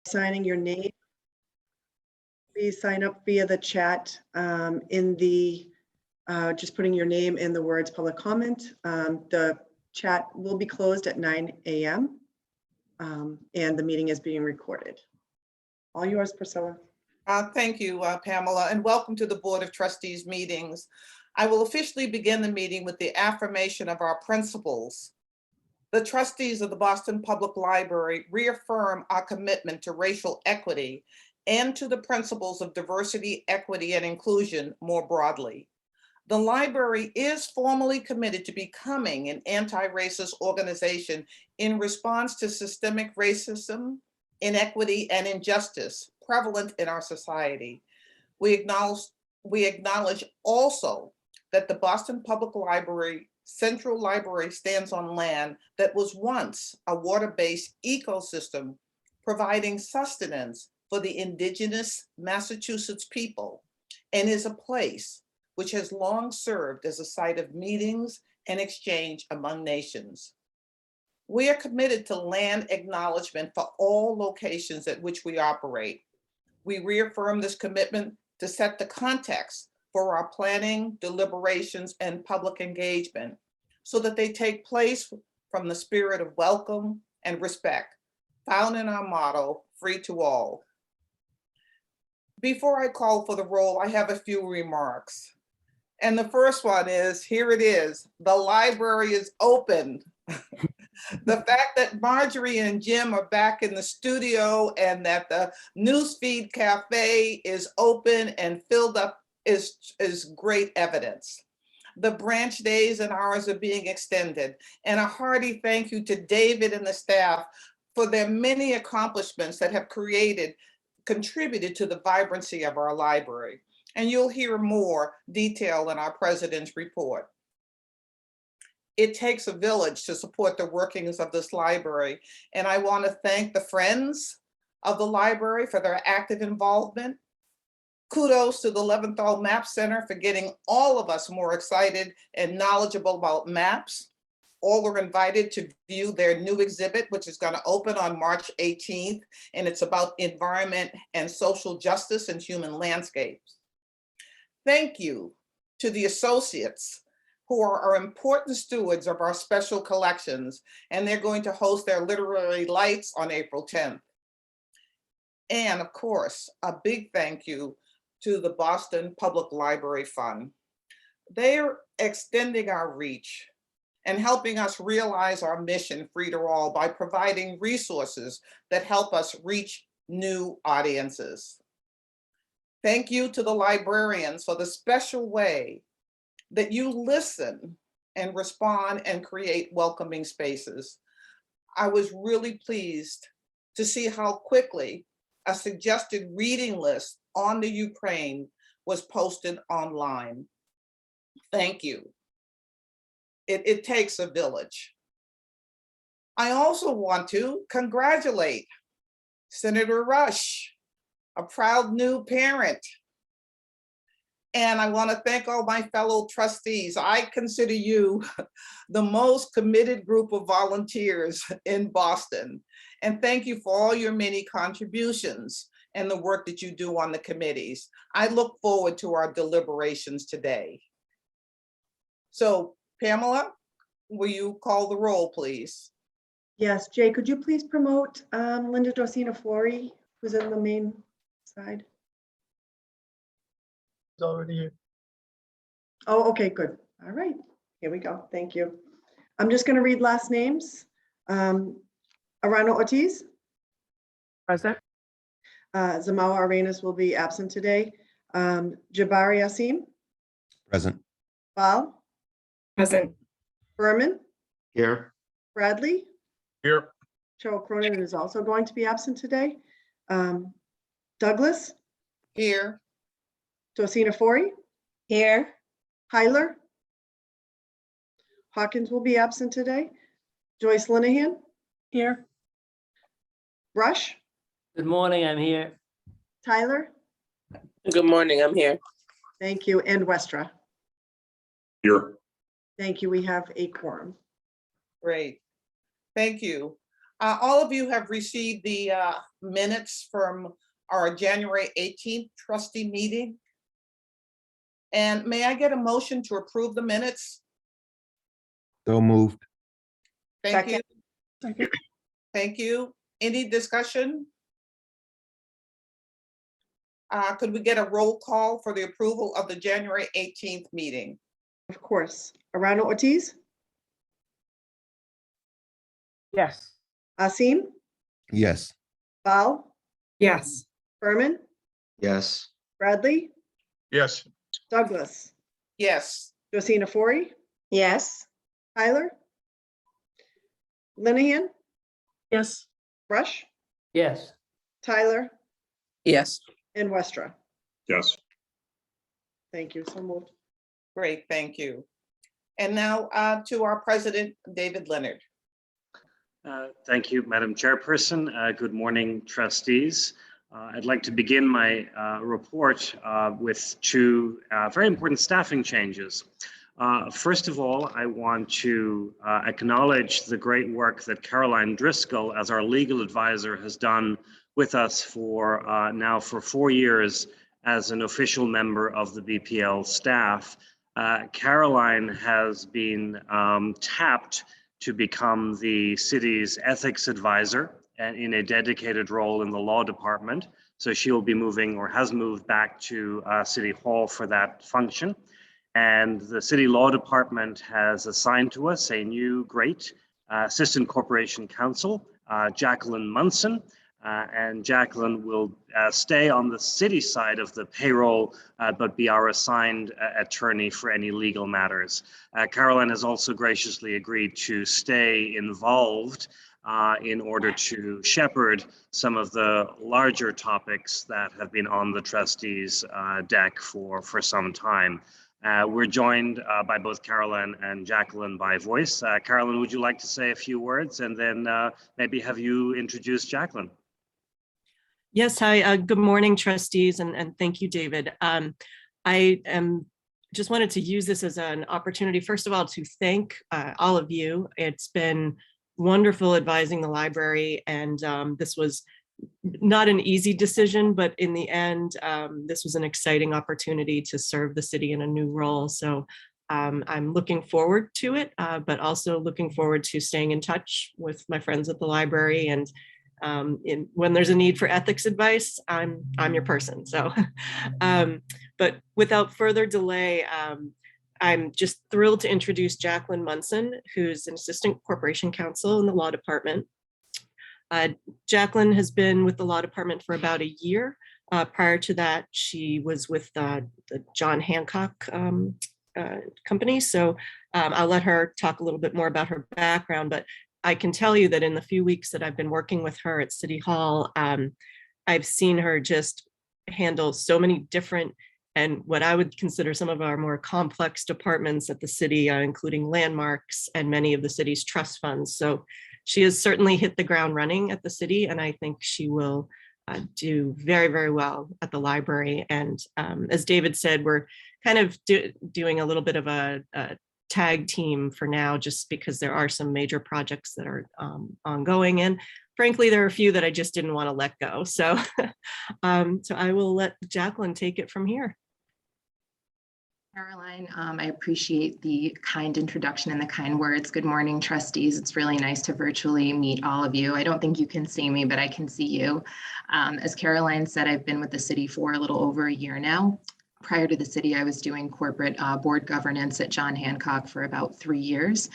signing your name. Please sign up via the chat in the, just putting your name in the words public comment. The chat will be closed at 9 a.m. And the meeting is being recorded. All yours, Priscilla. Thank you, Pamela, and welcome to the Board of Trustees meetings. I will officially begin the meeting with the affirmation of our principles. The trustees of the Boston Public Library reaffirm our commitment to racial equity and to the principles of diversity, equity, and inclusion more broadly. The library is formally committed to becoming an anti-racist organization in response to systemic racism, inequity, and injustice prevalent in our society. We acknowledge also that the Boston Public Library Central Library stands on land that was once a water-based ecosystem providing sustenance for the indigenous Massachusetts people, and is a place which has long served as a site of meetings and exchange among nations. We are committed to land acknowledgement for all locations at which we operate. We reaffirm this commitment to set the context for our planning, deliberations, and public engagement so that they take place from the spirit of welcome and respect found in our motto, free to all. Before I call for the roll, I have a few remarks. And the first one is, here it is, the library is open. The fact that Marjorie and Jim are back in the studio and that the Newsfeed Cafe is open and filled up is great evidence. The branch days and hours are being extended. And a hearty thank you to David and the staff for their many accomplishments that have contributed to the vibrancy of our library. And you'll hear more detail in our president's report. It takes a village to support the workings of this library. And I want to thank the friends of the library for their active involvement. Kudos to the Leventhal Map Center for getting all of us more excited and knowledgeable about maps. All are invited to view their new exhibit, which is going to open on March 18th. And it's about environment and social justice and human landscapes. Thank you to the associates who are important stewards of our special collections, and they're going to host their literary lights on April 10th. And of course, a big thank you to the Boston Public Library Fund. They are extending our reach and helping us realize our mission, Free to All, by providing resources that help us reach new audiences. Thank you to the librarians for the special way that you listen and respond and create welcoming spaces. I was really pleased to see how quickly a suggested reading list on the Ukraine was posted online. Thank you. It takes a village. I also want to congratulate Senator Rush, a proud new parent. And I want to thank all my fellow trustees. I consider you the most committed group of volunteers in Boston. And thank you for all your many contributions and the work that you do on the committees. I look forward to our deliberations today. So Pamela, will you call the roll, please? Yes, Jay, could you please promote Linda Dorsina Flori, who's in the main side? Already here. Oh, okay, good. All right, here we go. Thank you. I'm just going to read last names. Arano Ortiz. Present. Zamawa Arenas will be absent today. Jabari Asim. Present. Val. Present. Berman. Here. Bradley. Here. Cheryl Cronin is also going to be absent today. Douglas. Here. Dorsina Fori. Here. Hyler. Hawkins will be absent today. Joyce Linehan. Here. Rush. Good morning, I'm here. Tyler. Good morning, I'm here. Thank you. And Westra. Here. Thank you. We have a quorum. Great. Thank you. All of you have received the minutes from our January 18th trustee meeting. And may I get a motion to approve the minutes? So moved. Thank you. Second. Thank you. Any discussion? Could we get a roll call for the approval of the January 18th meeting? Of course. Arano Ortiz, Yes. Asim, Yes. Val, Yes. Berman, Yes. Bradley, Yes. Douglas, Yes. Josina Fori, Yes. Tyler, Linehan, Yes. Rush, Yes. Tyler, Yes. and Westra. Yes. Thank you. So moved. Great, thank you. And now to our president, David Leonard. Thank you, Madam Chairperson. Good morning, trustees. I'd like to begin my report with two very important staffing changes. First of all, I want to acknowledge the great work that Caroline Driscoll, as our legal advisor, has done with us for now for 4 years as an official member of the BPL staff. Caroline has been tapped to become the city's ethics advisor and in a dedicated role in the law department. So she will be moving or has moved back to City Hall for that function. And the city law department has assigned to us a new great assistant corporation counsel, Jacqueline Munson. And Jacqueline will stay on the city side of the payroll, but be our assigned attorney for any legal matters. Caroline has also graciously agreed to stay involved in order to shepherd some of the larger topics that have been on the trustees' deck for some time. We're joined by both Caroline and Jacqueline by voice. Caroline, would you like to say a few words and then maybe have you introduce Jacqueline? Yes, hi, good morning, trustees, and thank you, David. I just wanted to use this as an opportunity, first of all, to thank all of you. It's been wonderful advising the library, and this was not an easy decision, but in the end, this was an exciting opportunity to serve the city in a new role. So I'm looking forward to it, but also looking forward to staying in touch with my friends at the library. And when there's a need for ethics advice, I'm your person. So, but without further delay, I'm just thrilled to introduce Jacqueline Munson, who's an assistant corporation counsel in the law department. Jacqueline has been with the law department for about a year. Prior to that, she was with the John Hancock company. So I'll let her talk a little bit more about her background, but I can tell you that in the few weeks that I've been working with her at City Hall, I've seen her just handle so many different and what I would consider some of our more complex departments at the city, including landmarks and many of the city's trust funds. So she has certainly hit the ground running at the city, and I think she will do very, very well at the library. And as David said, we're kind of doing a little bit of a tag team for now, just because there are some major projects that are ongoing. And frankly, there are a few that I just didn't want to let go. So, so I will let Jacqueline take it from here. Caroline, I appreciate the kind introduction and the kind words. Good morning, trustees. It's really nice to virtually meet all of you. I don't think you can see me, but I can see you. As Caroline said, I've been with the city for a little over a year now. Prior to the city, I was doing corporate board governance at John Hancock for about 3 years.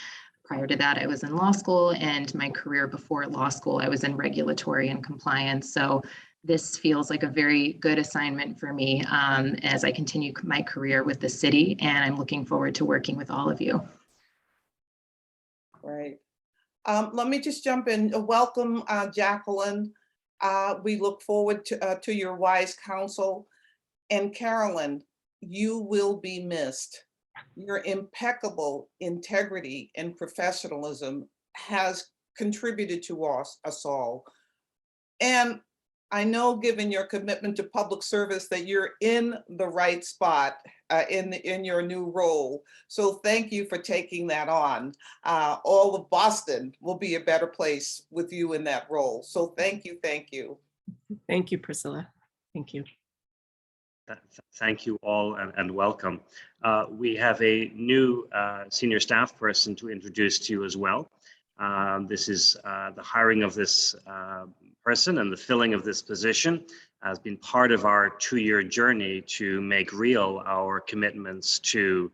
Prior to that, I was in law school, and my career before law school, I was in regulatory and compliance. So this feels like a very good assignment for me as I continue my career with the city, and I'm looking forward to working with all of you. Great. Let me just jump in. Welcome, Jacqueline. We look forward to your wise counsel. And Carolyn, you will be missed. Your impeccable integrity and professionalism has contributed to us all. And I know, given your commitment to public service, that you're in the right spot in your new role. So thank you for taking that on. All of Boston will be a better place with you in that role. So thank you, thank you. Thank you, Priscilla. Thank you. Thank you all and welcome. We have a new senior staff person to introduce to you as well. This is the hiring of this person, and the filling of this position has been part of our 2-year journey to make real our commitments to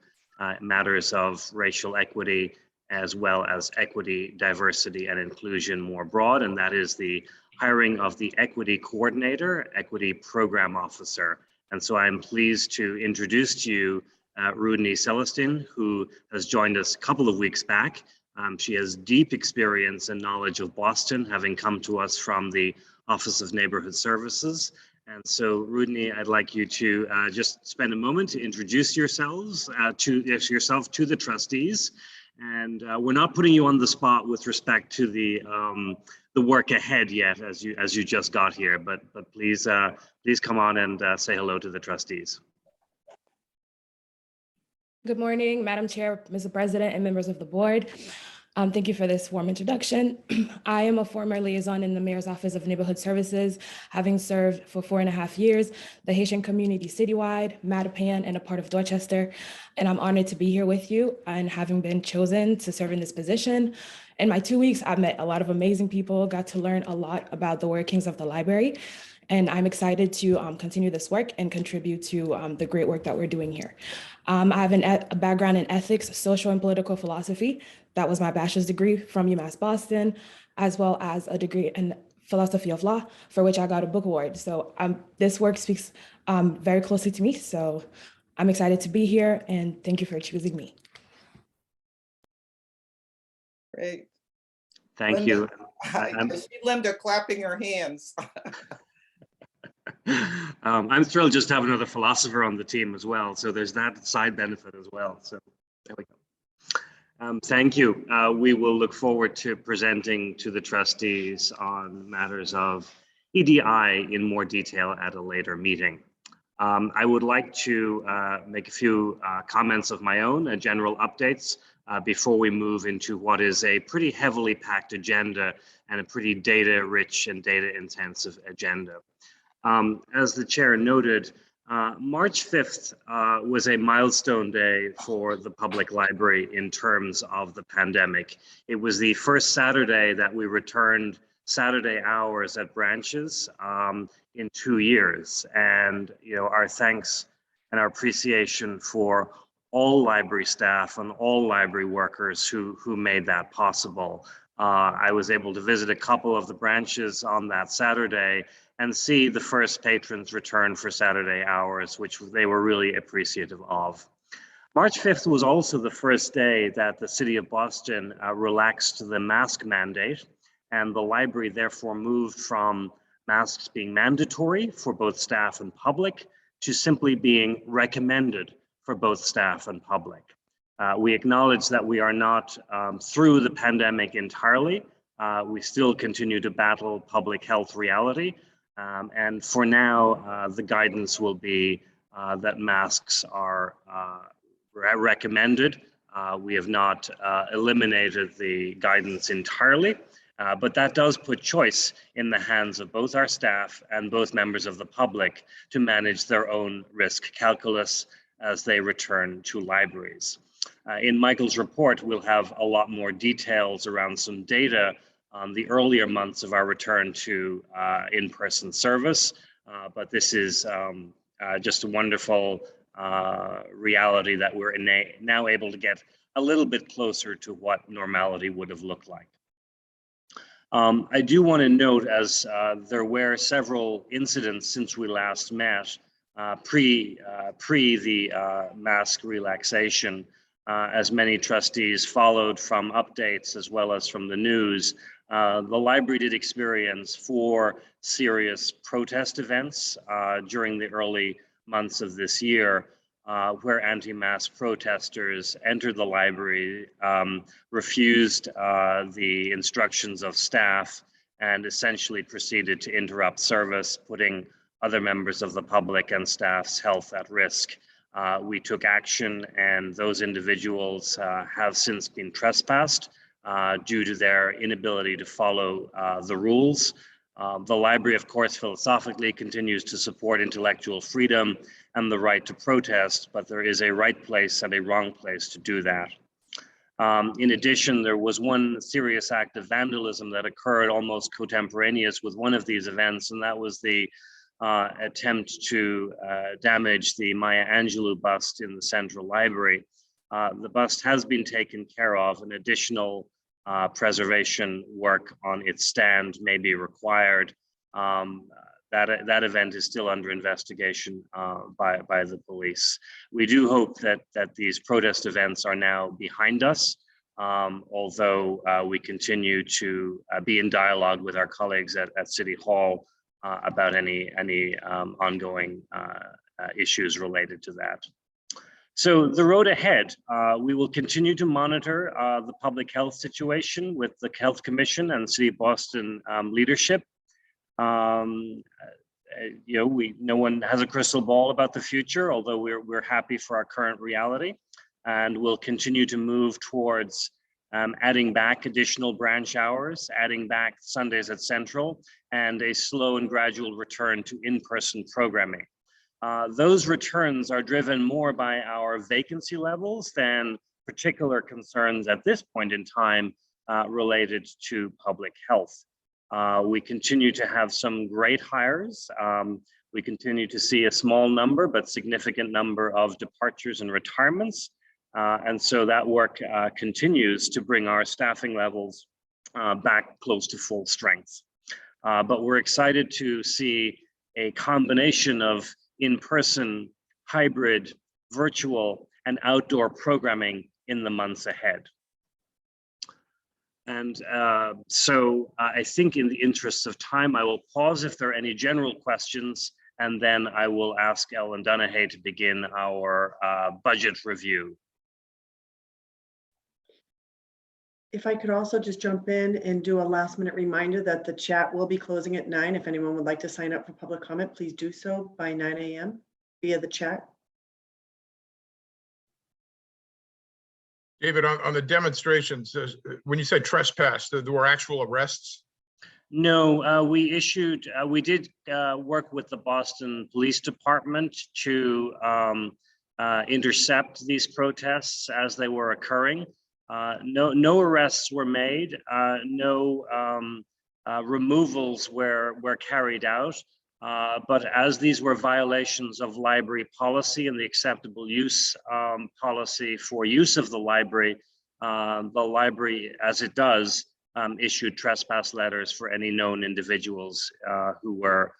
matters of racial equity, as well as equity, diversity, and inclusion more broad. And that is the hiring of the equity coordinator, equity program officer. And so I'm pleased to introduce to you Rudney Celestin, who has joined us a couple of weeks back. She has deep experience and knowledge of Boston, having come to us from the Office of Neighborhood Services. And so, Rudney, I'd like you to just spend a moment to introduce yourself to the trustees. And we're not putting you on the spot with respect to the work ahead yet, as you just got here. But please come on and say hello to the trustees. Good morning, Madam Chair, Mr. President, and members of the board. Thank you for this warm introduction. I am a former liaison in the Mayor's Office of Neighborhood Services, having served for 4.5 years, the Haitian community citywide, Mattapan, and a part of Dorchester. And I'm honored to be here with you and having been chosen to serve in this position. In my 2 weeks, I've met a lot of amazing people, got to learn a lot about the workings of the library. And I'm excited to continue this work and contribute to the great work that we're doing here. I have a background in ethics, social and political philosophy. That was my bachelor's degree from UMass Boston, as well as a degree in philosophy of law, for which I got a book award. So this work speaks very closely to me. So I'm excited to be here, and thank you for choosing me. Great. Thank Linda, you. I see Linda clapping her hands. I'm thrilled just to have another philosopher on the team as well. So there's that side benefit as well. So there we go. Thank you. We will look forward to presenting to the trustees on matters of EDI in more detail at a later meeting. I would like to make a few comments of my own, general updates, before we move into what is a pretty heavily packed agenda and a pretty data-rich and data-intensive agenda. As the chair noted, March 5th was a milestone day for the public library in terms of the pandemic. It was the first Saturday that we returned Saturday hours at branches in 2 years. And our thanks and our appreciation for all library staff and all library workers who made that possible. I was able to visit a couple of the branches on that Saturday and see the first patrons return for Saturday hours, which they were really appreciative of. March 5th was also the first day that the City of Boston relaxed the mask mandate, and the library therefore moved from masks being mandatory for both staff and public to simply being recommended for both staff and public. We acknowledge that we are not through the pandemic entirely. We still continue to battle public health reality. And for now, the guidance will be that masks are recommended. We have not eliminated the guidance entirely, but that does put choice in the hands of both our staff and both members of the public to manage their own risk calculus as they return to libraries. In Michael's report, we'll have a lot more details around some data on the earlier months of our return to in-person service, but this is just a wonderful reality that we're now able to get a little bit closer to what normality would have looked like. I do want to note, as there were several incidents since we last met, pre the mask relaxation, as many trustees followed from updates as well as from the news. The library did experience 4 serious protest events during the early months of this year, where anti-mask protesters entered the library, refused the instructions of staff, and essentially proceeded to interrupt service, putting other members of the public and staff's health at risk. We took action, and those individuals have since been trespassed due to their inability to follow the rules. The library, of course, philosophically continues to support intellectual freedom and the right to protest, but there is a right place and a wrong place to do that. In addition, there was one serious act of vandalism that occurred almost contemporaneous with one of these events, and that was the attempt to damage the Maya Angelou bust in the Central Library. The bust has been taken care of, and additional preservation work on its stand may be required. That event is still under investigation by the police. We do hope that these protest events are now behind us, although we continue to be in dialogue with our colleagues at City Hall about any ongoing issues related to that. So the road ahead, we will continue to monitor the public health situation with the Health Commission and City of Boston leadership. No one has a crystal ball about the future, although we're happy for our current reality, and we'll continue to move towards adding back additional branch hours, adding back Sundays at Central, and a slow and gradual return to in-person programming. Those returns are driven more by our vacancy levels than particular concerns at this point in time related to public health. We continue to have some great hires. We continue to see a small number, but significant number of departures and retirements. And so that work continues to bring our staffing levels back close to full strength. But we're excited to see a combination of in-person, hybrid, virtual, and outdoor programming in the months ahead. And so I think in the interests of time, I will pause if there are any general questions, and then I will ask Ellen Dunahey to begin our budget review. If I could also just jump in and do a last minute reminder that the chat will be closing at 9. If anyone would like to sign up for public comment, please do so by 9 a.m. via the chat. David, on the demonstrations, when you said trespass, there were actual arrests? No, we did work with the Boston Police Department to intercept these protests as they were occurring. No arrests were made, no removals were carried out, but as these were violations of library policy and the acceptable use policy for use of the library, as it does, issued trespass letters for any known individuals who were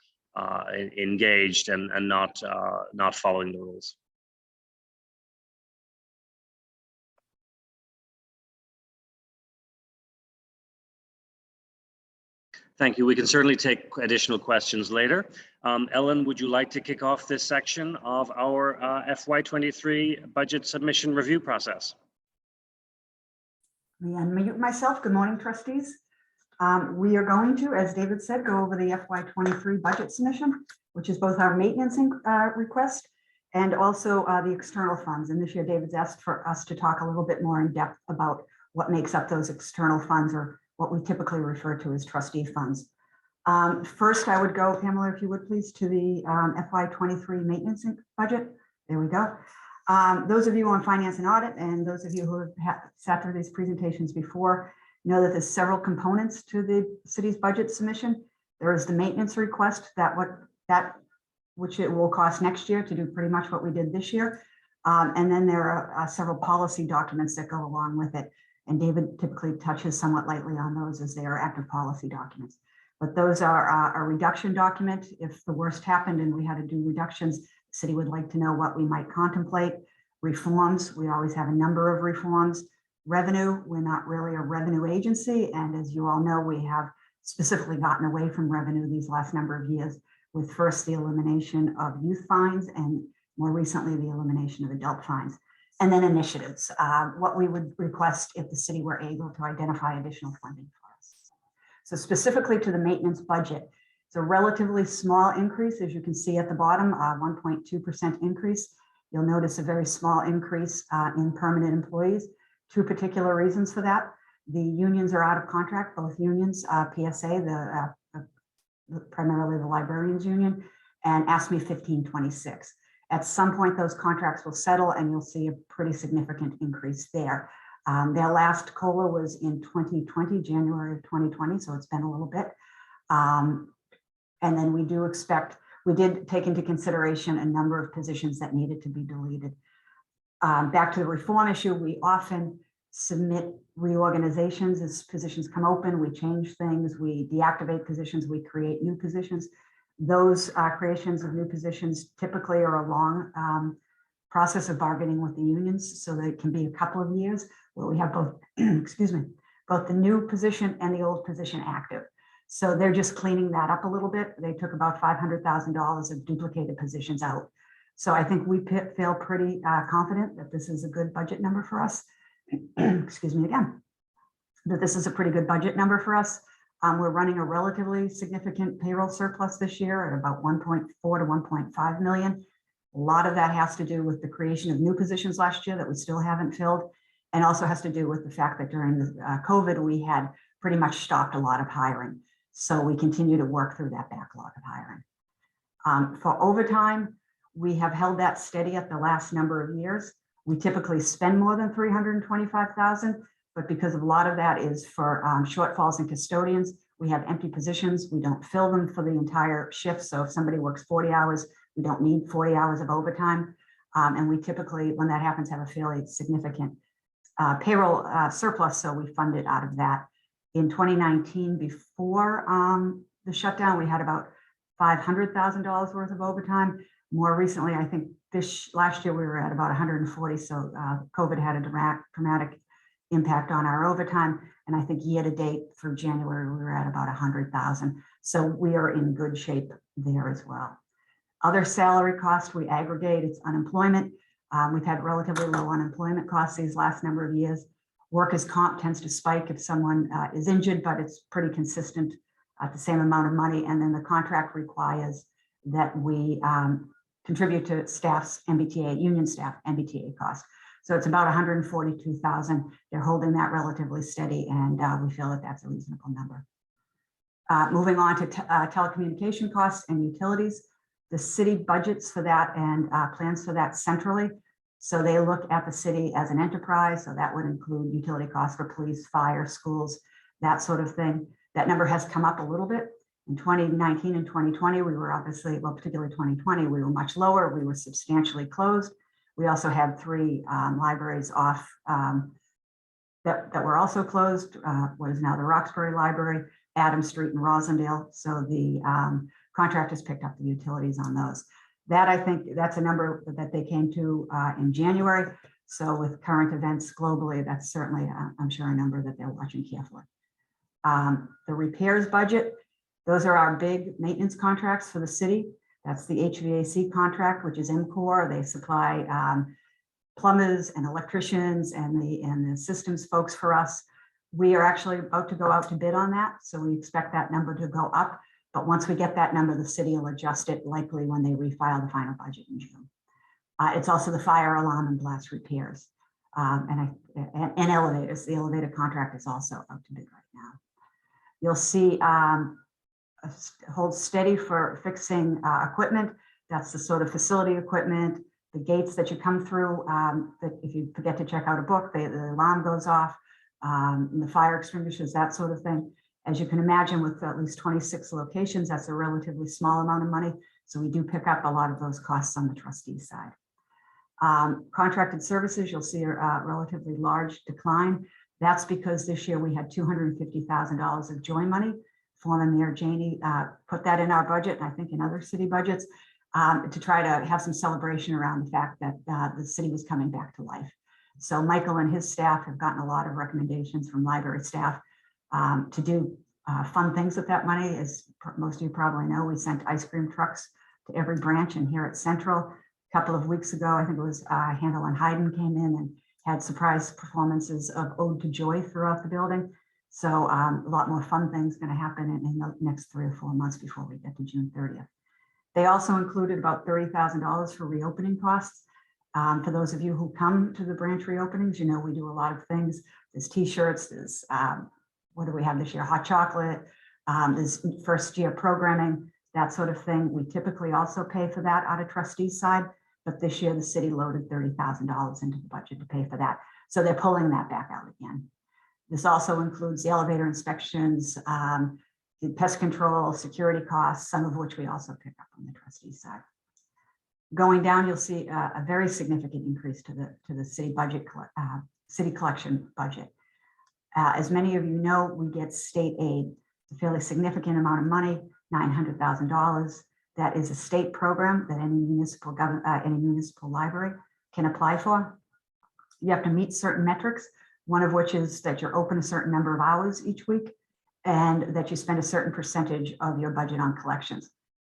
engaged and not following the rules. Thank you. We can certainly take additional questions later. Ellen, would you like to kick off this section of our FY23 budget submission review process? Me unmute myself. Good morning, trustees. We are going to, as David said, go over the FY23 budget submission, which is both our maintenance request and also the external funds. And this year, David's asked for us to talk a little bit more in depth about what makes up those external funds, or what we typically refer to as trustee funds. First, I would go, Pamela, if you would please, to the FY23 maintenance budget. There we go. Those of you on finance and audit, and those of you who have sat through these presentations before, know that there's several components to the city's budget submission. There is the maintenance request, which it will cost next year to do pretty much what we did this year. And then there are several policy documents that go along with it. And David typically touches somewhat lightly on those as they are active policy documents. But those are a reduction document. If the worst happened and we had to do reductions, the city would like to know what we might contemplate. Reforms, we always have a number of reforms. Revenue, we're not really a revenue agency. And as you all know, we have specifically gotten away from revenue these last number of years, with first the elimination of youth fines and more recently the elimination of adult fines. And then initiatives, what we would request if the city were able to identify additional funding for us. So specifically to the maintenance budget, it's a relatively small increase, as you can see at the bottom, 1.2% increase. You'll notice a very small increase in permanent employees. Two particular reasons for that. The unions are out of contract, both unions, PSA, primarily the librarians union, and ASME 1526. At some point, those contracts will settle and you'll see a pretty significant increase there. Their last COLA was in 2020, January of 2020, so it's been a little bit. And then we do expect, we did take into consideration a number of positions that needed to be deleted. Back to the reform issue, we often submit reorganizations as positions come open. We change things, we deactivate positions, we create new positions. Those creations of new positions typically are a long process of bargaining with the unions, so that it can be a couple of years where we have both, excuse me, both the new position and the old position active. So they're just cleaning that up a little bit. They took about $500,000 of duplicated positions out. So I think we feel pretty confident that this is a good budget number for us. Excuse me again, that this is a pretty good budget number for us. We're running a relatively significant payroll surplus this year at about 1.4 to 1.5 million. A lot of that has to do with the creation of new positions last year that we still haven't filled, and also has to do with the fact that during the COVID, we had pretty much stopped a lot of hiring. So we continue to work through that backlog of hiring. For overtime, we have held that steady at the last number of years. We typically spend more than $325,000, but because a lot of that is for shortfalls in custodians, we have empty positions. We don't fill them for the entire shift. So if somebody works 40 hours, we don't need 40 hours of overtime. And we typically, when that happens, have a fairly significant payroll surplus. So we fund it out of that. In 2019, before the shutdown, we had about $500,000 worth of overtime. More recently, I think last year we were at about 140. So COVID had a dramatic impact on our overtime. And I think year to date through January, we were at about 100,000. So we are in good shape there as well. Other salary costs we aggregate, it's unemployment. We've had relatively low unemployment costs these last number of years. Workers' comp tends to spike if someone is injured, but it's pretty consistent at the same amount of money. And then the contract requires that we contribute to staff's MBTA, union staff MBTA cost. So it's about 142,000. They're holding that relatively steady, and we feel that that's a reasonable number. Moving on to telecommunication costs and utilities. The city budgets for that and plans for that centrally. So they look at the city as an enterprise. So that would include utility costs for police, fire, schools, that sort of thing. That number has come up a little bit. In 2019 and 2020, we were obviously, well, particularly 2020, we were much lower. We were substantially closed. We also had 3 libraries off that were also closed. What is now the Roxbury Library, Adams Street and Rosendale. So the contractors picked up the utilities on those. That, I think, that's a number that they came to in January. So with current events globally, that's certainly, I'm sure, a number that they're watching carefully. The repairs budget, those are our big maintenance contracts for the city. That's the HVAC contract, which is MCOR. They supply plumbers and electricians and the systems folks for us. We are actually about to go out to bid on that. So we expect that number to go up. But once we get that number, the city will adjust it likely when they refile the final budget in June. It's also the fire alarm and blast repairs and elevators. The elevator contract is also out to bid right now. You'll see hold steady for fixing equipment. That's the sort of facility equipment, the gates that you come through, that if you forget to check out a book, the alarm goes off, and the fire extinguishers, that sort of thing. As you can imagine, with at least 26 locations, that's a relatively small amount of money. So we do pick up a lot of those costs on the trustee side. Contracted services, you'll see a relatively large decline. That's because this year we had $250,000 of joy money. Former Mayor Janey put that in our budget, and I think in other city budgets, to try to have some celebration around the fact that the city was coming back to life. So Michael and his staff have gotten a lot of recommendations from library staff to do fun things with that money. As most of you probably know, we sent ice cream trucks to every branch, and here at Central, a couple of weeks ago, I think it was Handel and Hayden came in and had surprise performances of Ode to Joy throughout the building. So a lot more fun things going to happen in the next 3 or 4 months before we get to June 30th. They also included about $30,000 for reopening costs. For those of you who come to the branch reopenings, you know we do a lot of things. There's t-shirts, there's, what do we have this year? Hot chocolate, there's first year programming, that sort of thing. We typically also pay for that out of trustees side, but this year the city loaded $30,000 into the budget to pay for that. So they're pulling that back out again. This also includes the elevator inspections, the pest control, security costs, some of which we also pick up on the trustees side. Going down, you'll see a very significant increase to the city budget, city collection budget. As many of you know, we get state aid, a fairly significant amount of money, $900,000. That is a state program that any municipal library can apply for. You have to meet certain metrics, one of which is that you're open a certain number of hours each week and that you spend a certain percentage of your budget on collections.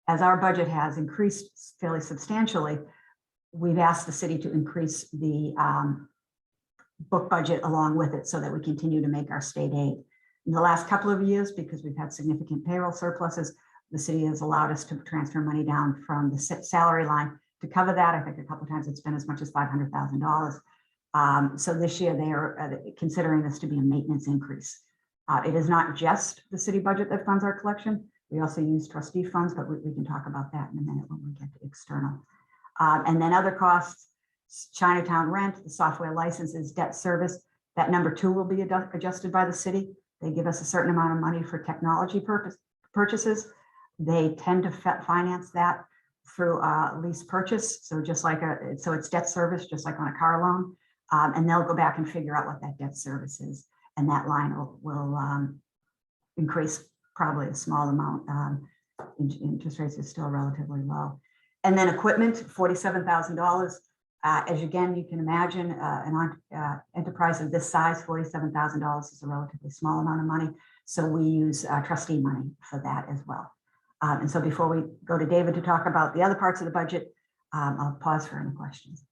As our budget has increased fairly substantially, we've asked the city to increase the book budget along with it so that we continue to make our state aid. In the last couple of years, because we've had significant payroll surpluses, the city has allowed us to transfer money down from the salary line to cover that. I think a couple of times it's been as much as $500,000. So this year they are considering this to be a maintenance increase. It is not just the city budget that funds our collection. We also use trustee funds, but we can talk about that in a minute when we get to external. And then other costs, Chinatown rent, the software licenses, debt service, that number 2 will be adjusted by the city. They give us a certain amount of money for technology purchases. They tend to finance that through lease purchase. So just like so it's debt service, just like on a car loan. And they'll go back and figure out what that debt service is. And that line will increase probably a small amount. Interest rates are still relatively low. And then equipment, $47,000. As again, you can imagine, an enterprise of this size, $47,000 is a relatively small amount of money. So we use trustee money for that as well. And so before we go to David to talk about the other parts of the budget, I'll pause for any questions.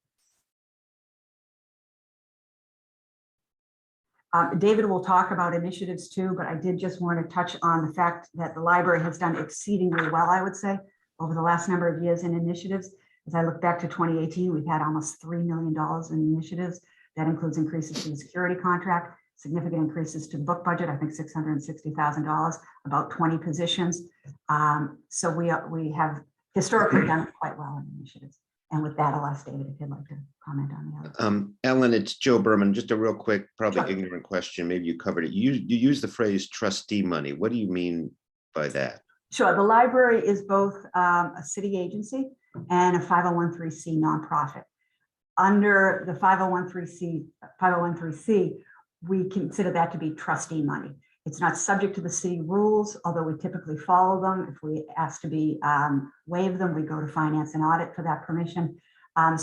David will talk about initiatives too, but I did just want to touch on the fact that the library has done exceedingly well, I would say, over the last number of years in initiatives. As I look back to 2018, we've had almost $3 million in initiatives. That includes increases to the security contract, significant increases to the book budget, I think $660,000, about 20 positions. So we have historically done quite well in initiatives. And with that, I'll ask David if he'd like to comment on the other. Ellen, it's Joe Berman. Just a real quick, probably Sure. ignorant question. Maybe you covered it. You use the phrase trustee money. What do you mean by that? Sure. The library is both a city agency and a 501(c) nonprofit. Under the 501(c), we consider that to be trustee money. It's not subject to the city rules, although we typically follow them. If we ask to be waive them, we go to finance and audit for that permission. And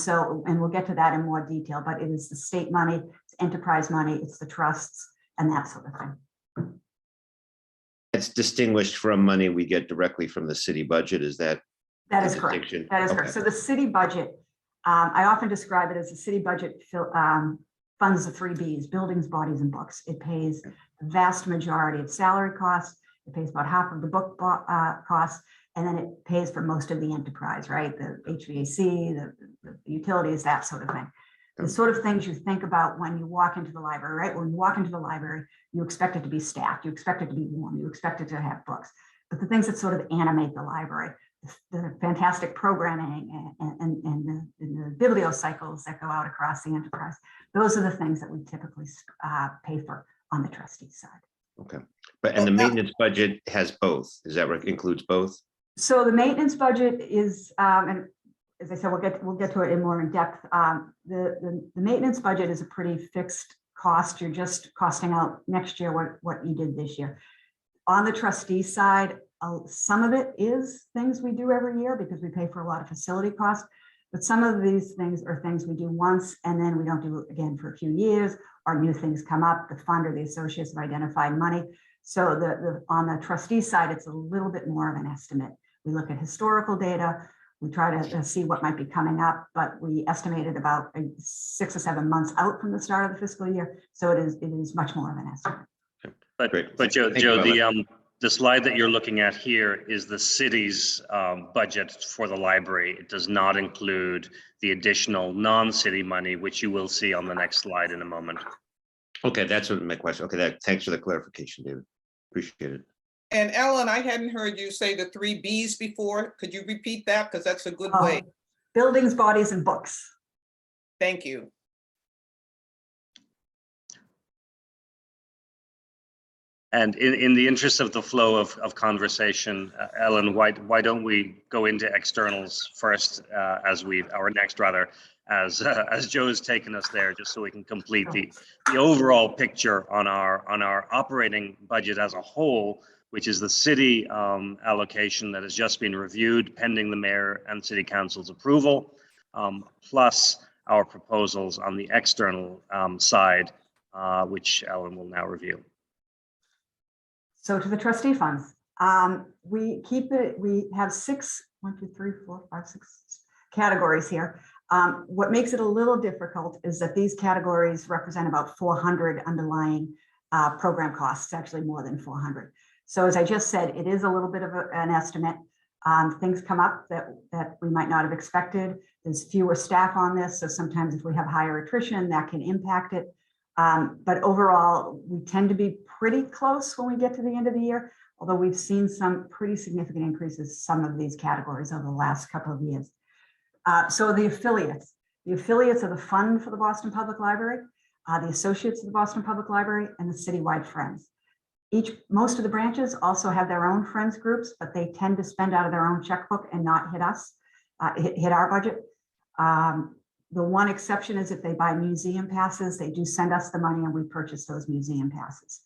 we'll get to that in more detail, but it is the state money, it's enterprise money, it's the trusts and that sort of thing. It's distinguished from money we get directly from the city budget. Is that? That the is correct. distinction? That is Okay. correct. So the city budget, I often describe it as the city budget funds the 3 Bs, buildings, bodies, and books. It pays the vast majority of salary costs. It pays about half of the book costs, and then it pays for most of the enterprise, right? The HVAC, the utilities, that sort of thing. The sort of things you think about when you walk into the library, right? When you walk into the library, you expect it to be staffed, you expect it to be warm, you expect it to have books. But the things that sort of animate the library, the fantastic programming and the biblio cycles that go out across the enterprise, those are the things that we typically pay for on the trustee side. Okay. And the maintenance budget has both. Is that what includes both? So the maintenance budget is, and as I said, we'll get to it in more in depth. The maintenance budget is a pretty fixed cost. You're just costing out next year what you did this year. On the trustee side, some of it is things we do every year because we pay for a lot of facility costs. But some of these things are things we do once and then we don't do it again for a few years, or new things come up. The fund or the associates have identified money. So on the trustee side, it's a little bit more of an estimate. We look at historical data. We try to see what might be coming up, but we estimated about 6 or 7 months out from the start of the fiscal year. So it is much more of an estimate. Great. But Joe, Thank you, the slide that you're looking at here is the city's budget for the library. It does not include the additional non-city money, which you will see on the next slide in a moment. Okay, that's what my question. Okay, thanks for the clarification, David. Appreciate it. And Ellen, I hadn't heard you say the 3 Bs before. Could you repeat that? Because that's a good way. Buildings, bodies, and books. Thank you. And in the interest of the flow of conversation, Ellen, why don't we go into externals first, as Joe's taken us there, just so we can complete the overall picture on our operating budget as a whole, which is the city allocation that has just been reviewed pending the mayor and city council's approval, plus our proposals on the external side, which Ellen will now review. So to the trustee funds, we have 6 categories here. What makes it a little difficult is that these categories represent about 400 underlying program costs, actually more than 400. So as I just said, it is a little bit of an estimate. Things come up that we might not have expected. There's fewer staff on this, so sometimes if we have higher attrition, that can impact it. But overall, we tend to be pretty close when we get to the end of the year, although we've seen some pretty significant increases, some of these categories over the last couple of years. So the affiliates are the fund for the Boston Public Library, the associates of the Boston Public Library, and the citywide friends. Most of the branches also have their own friends groups, but they tend to spend out of their own checkbook and not hit us, hit our budget. The one exception is if they buy museum passes, they do send us the money and we purchase those museum passes.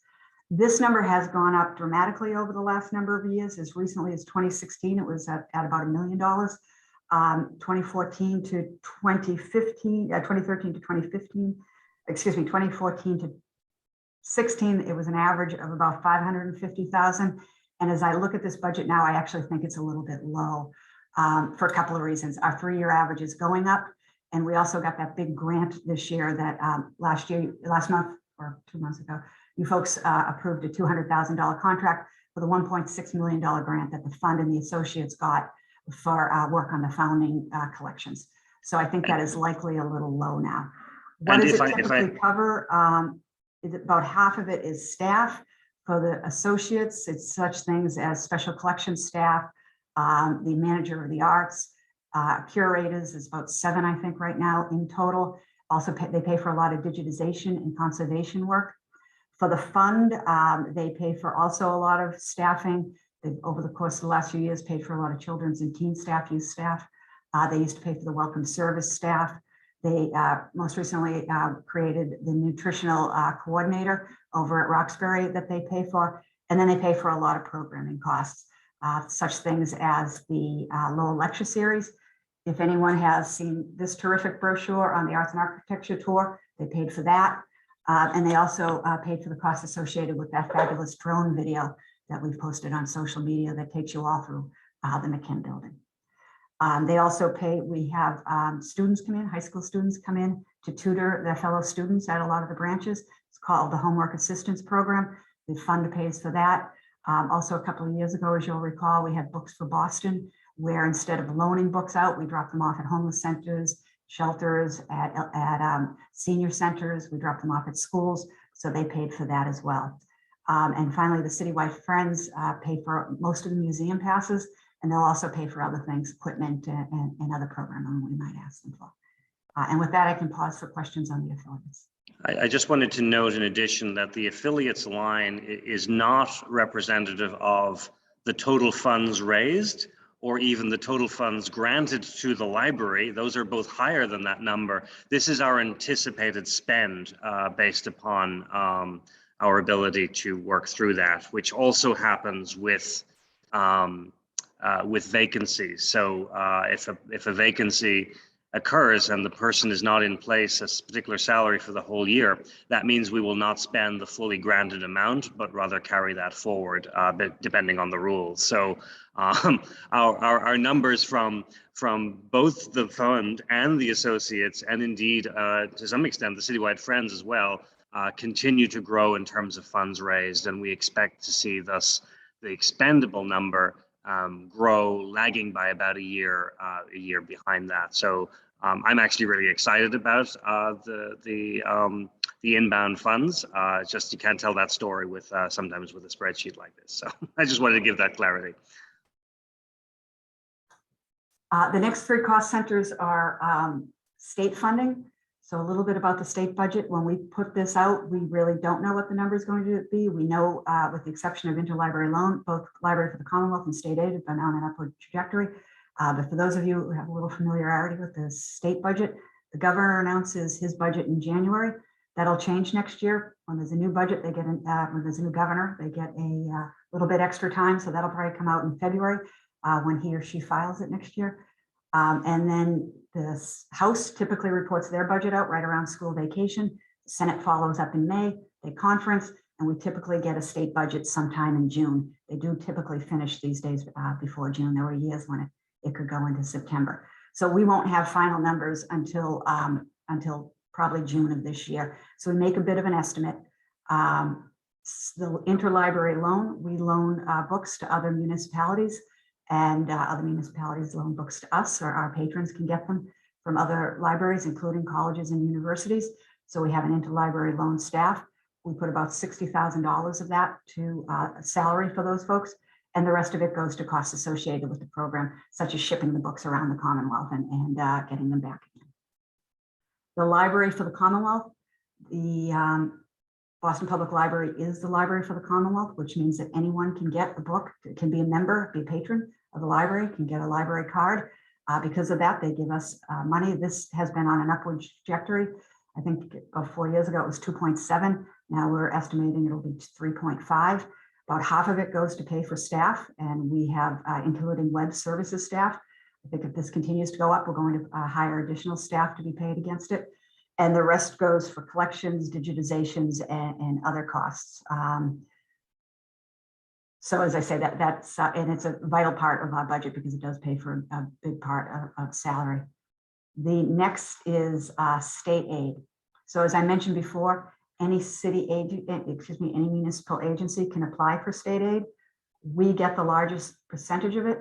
This number has gone up dramatically over the last number of years. As recently as 2016, it was at about $1 million. 2014 to 2015, 2013 to 2015, 2014 to 16, it was an average of about 550,000. And as I look at this budget now, I actually think it's a little bit low for a couple of reasons. Our 3-year average is going up. And we also got that big grant this year that last month or 2 months ago, you folks approved a $200,000 contract with a $1.6 million grant that the fund and the associates got for work on the founding collections. So I think that is likely a little low now. What does it typically cover? About half of it is staff. For the associates, it's such things as special collections staff, the manager of the arts, curators is about 7, I think, right now in total. Also, they pay for a lot of digitization and conservation work. For the fund, they pay for also a lot of staffing. They've, over the course of the last few years, paid for a lot of children's and teen staff, youth staff. They used to pay for the welcome service staff. They most recently created the nutritional coordinator over at Roxbury that they pay for. And then they pay for a lot of programming costs, such things as the Lowell Lecture Series. If anyone has seen this terrific brochure on the Arts and Architecture Tour, they paid for that. And they also paid for the costs associated with that fabulous drone video that we've posted on social media that takes you all through the McKim building. They also pay, we have students come in, high school students come in to tutor their fellow students at a lot of the branches. It's called the Homework Assistance Program. The fund pays for that. Also, a couple of years ago, as you'll recall, we had Books for Boston, where instead of loaning books out, we drop them off at homeless centers, shelters, at senior centers. We drop them off at schools, so they paid for that as well. And finally, the Citywide Friends pay for most of the museum passes, and they'll also pay for other things, equipment and other programming we might ask them for. And with that, I can pause for questions on the affiliates. I just wanted to note in addition that the affiliates line is not representative of the total funds raised or even the total funds granted to the library. Those are both higher than that number. This is our anticipated spend based upon our ability to work through that, which also happens with vacancies. So if a vacancy occurs and the person is not in place a particular salary for the whole year, that means we will not spend the fully granted amount, but rather carry that forward, depending on the rules. So our numbers from both the fund and the associates, and indeed to some extent the Citywide Friends as well, continue to grow in terms of funds raised, and we expect to see thus the expendable number grow, lagging by about a year behind that. So I'm actually really excited about the inbound funds. It's just you can't tell that story with sometimes with a spreadsheet like this. So I just wanted to give that clarity. The next three cost centers are state funding. So a little bit about the state budget. When we put this out, we really don't know what the number is going to be. We know, with the exception of interlibrary loan, both Library for the Commonwealth and state aid have been on an upward trajectory. But for those of you who have a little familiarity with the state budget, the governor announces his budget in January. That'll change next year. When there's a new budget, they get when there's a new governor, they get a little bit extra time. So that'll probably come out in February when he or she files it next year. And then the House typically reports their budget out right around school vacation. The Senate follows up in May, they conference, and we typically get a state budget sometime in June. They do typically finish these days before June. There were years when it could go into September. So we won't have final numbers until probably June of this year. So we make a bit of an estimate. The interlibrary loan, we loan books to other municipalities, and other municipalities loan books to us, or our patrons can get them from other libraries, including colleges and universities. So we have an interlibrary loan staff. We put about $60,000 of that to salary for those folks, and the rest of it goes to costs associated with the program, such as shipping the books around the Commonwealth and getting them back again. The Library for the Commonwealth, the Boston Public Library is the Library for the Commonwealth, which means that anyone can get a book, can be a member, be a patron of the library, can get a library card. Because of that, they give us money. This has been on an upward trajectory. I think about 4 years ago, it was 2.7. Now we're estimating it'll be 3.5. About half of it goes to pay for staff, and we have, including web services staff. I think if this continues to go up, we're going to hire additional staff to be paid against it. And the rest goes for collections, digitizations, and other costs. So as I say, that's and it's a vital part of our budget because it does pay for a big part of salary. The next is state aid. So as I mentioned before, any any municipal agency can apply for state aid. We get the largest percentage of it.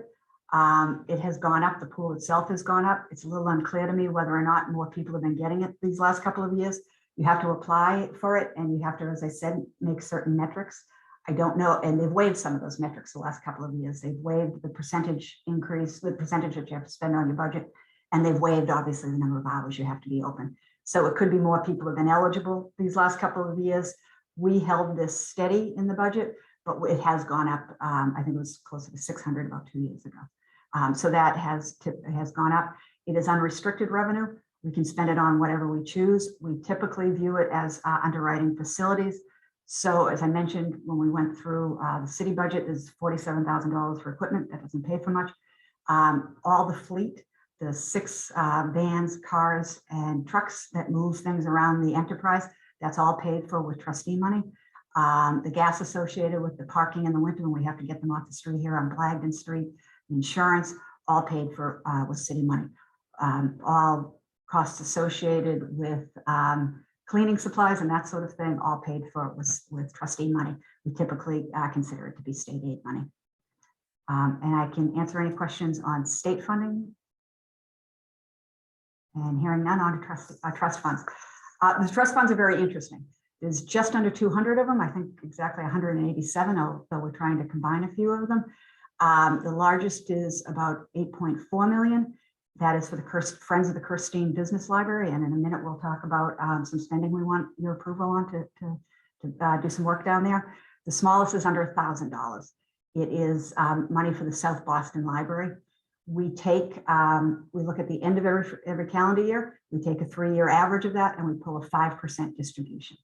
It has gone up. The pool itself has gone up. It's a little unclear to me whether or not more people have been getting it these last couple of years. You have to apply for it, and you have to, as I said, make certain metrics. I don't know, and they've waived some of those metrics the last couple of years. They've waived the percentage increase, the percentage that you have to spend on your budget, and they've waived obviously the number of hours you have to be open. So it could be more people have been eligible these last couple of years. We held this steady in the budget, but it has gone up. I think it was closer to 600 about 2 years ago. So that has gone up. It is unrestricted revenue. We can spend it on whatever we choose. We typically view it as underwriting facilities. So as I mentioned, when we went through the city budget is $47,000 for equipment. That doesn't pay for much. All the fleet, the 6 vans, cars, and trucks that moves things around the enterprise, that's all paid for with trustee money. The gas associated with the parking in the winter when we have to get them off the street here on Blagden Street, insurance, all paid for with city money. All costs associated with cleaning supplies and that sort of thing, all paid for with trustee money. We typically consider it to be state aid money. And I can answer any questions on state funding. And hearing none on trust funds. The trust funds are very interesting. There's just under 200 of them. I think exactly 187, although we're trying to combine a few of them. The largest is about 8.4 million. That is for the Friends of the Kirstein Business Library. And in a minute, we'll talk about some spending we want your approval on to do some work down there. The smallest is under $1,000. It is money for the South Boston Library. We look at the end of every calendar year. We take a 3-year average of that and we pull a 5% distribution.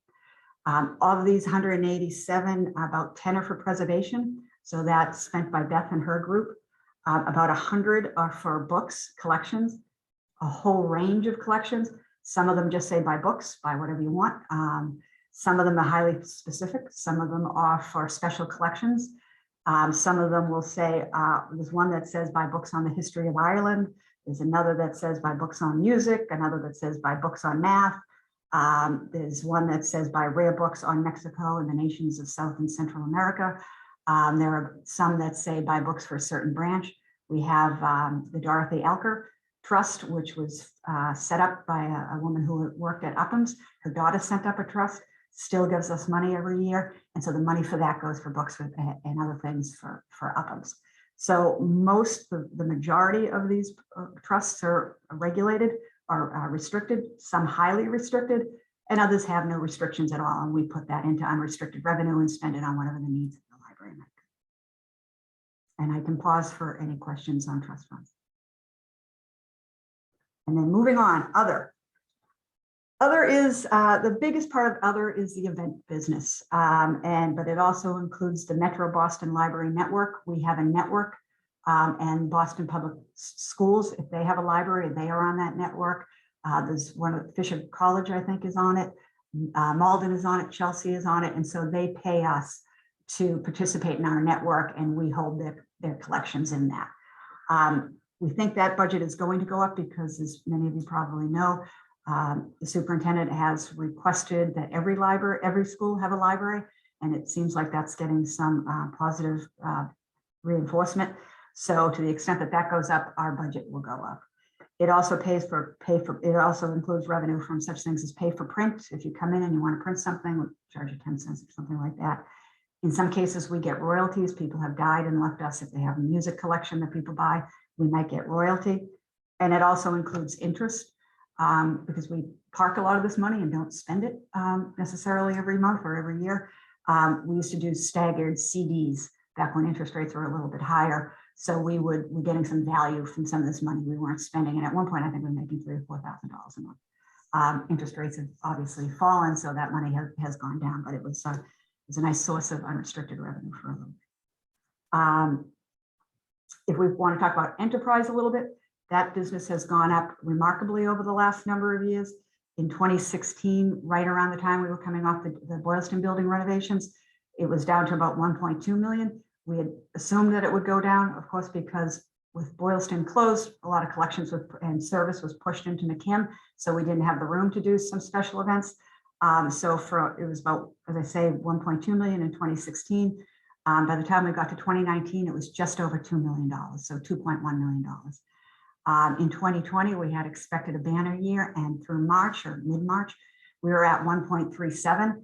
Of these 187, about 10 are for preservation. So that's spent by Beth and her group. About 100 are for books, collections, a whole range of collections. Some of them just say buy books, buy whatever you want. Some of them are highly specific. Some of them are for special collections. Some of them will say, there's one that says buy books on the history of Ireland. There's another that says buy books on music, another that says buy books on math. There's one that says by rare books on Mexico and the nations of South and Central America. There are some that say buy books for a certain branch. We have the Dorothy Elker Trust, which was set up by a woman who worked at Upham's. Her daughter sent up a trust, still gives us money every year. And so the money for that goes for books and other things for Upham's. So the majority of these trusts are regulated or restricted, some highly restricted, and others have no restrictions at all. And we put that into unrestricted revenue and spend it on whatever the needs of the library might be. And I can pause for any questions on trust funds. And then moving on, other. Other is the biggest part of other is the event business. But it also includes the Metro Boston Library Network. We have a network and Boston Public Schools, if they have a library, they are on that network. There's one at Fisher College, I think, is on it. Malden is on it, Chelsea is on it. And so they pay us to participate in our network and we hold their collections in that. We think that budget is going to go up because, as many of you probably know, the superintendent has requested that every school have a library, and it seems like that's getting some positive reinforcement. So to the extent that that goes up, our budget will go up. It also it also includes revenue from such things as pay for print. If you come in and you want to print something, we'll charge you 10 cents or something like that. In some cases, we get royalties. People have died and left us. If they have a music collection that people buy, we might get royalty. And it also includes interest because we park a lot of this money and don't spend it necessarily every month or every year. We used to do staggered CDs back when interest rates were a little bit higher. So we're getting some value from some of this money we weren't spending. And at one point, I think we were making $3,000 or $4,000 a month. Interest rates have obviously fallen, so that money has gone down, but it was a nice source of unrestricted revenue for a little bit. If we want to talk about enterprise a little bit, that business has gone up remarkably over the last number of years. In 2016, right around the time we were coming off the Boylston building renovations, it was down to about 1.2 million. We had assumed that it would go down, of course, because with Boylston closed, a lot of collections and service was pushed into McKim, so we didn't have the room to do some special events. So it was about, as I say, 1.2 million in 2016. By the time we got to 2019, it was just over $2 million, so $2.1 million. In 2020, we had expected a banner year, and through March or mid-March, we were at 1.37.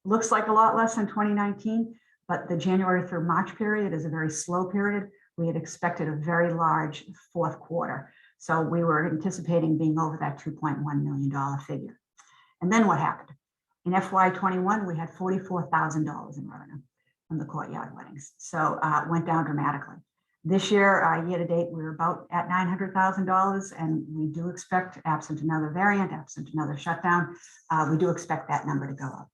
Looks like a lot less than 2019, but the January through March period is a very slow period. We had expected a very large fourth quarter. So we were anticipating being over that $2.1 million figure. And then what happened? In FY21, we had $44,000 in revenue from the courtyard weddings. So it went down dramatically. This year, year to date, we're about at $900,000, and we do expect, absent another variant, absent another shutdown, we do expect that number to go up.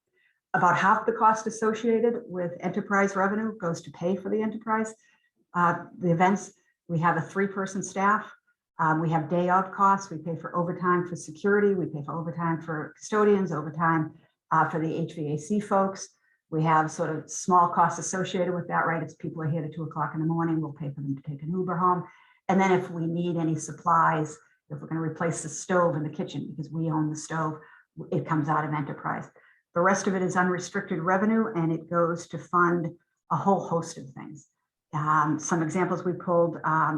About half the cost associated with enterprise revenue goes to pay for the enterprise. The events, we have a 3-person staff. We have day of costs. We pay for overtime for security. We pay for overtime for custodians, overtime for the HVAC folks. We have sort of small costs associated with that, right? If people are here to 2 o'clock in the morning, we'll pay for them to take an Uber home. And then if we need any supplies, if we're going to replace the stove in the kitchen because we own the stove, it comes out of enterprise. The rest of it is unrestricted revenue, and it goes to fund a whole host of things. Some examples we pulled,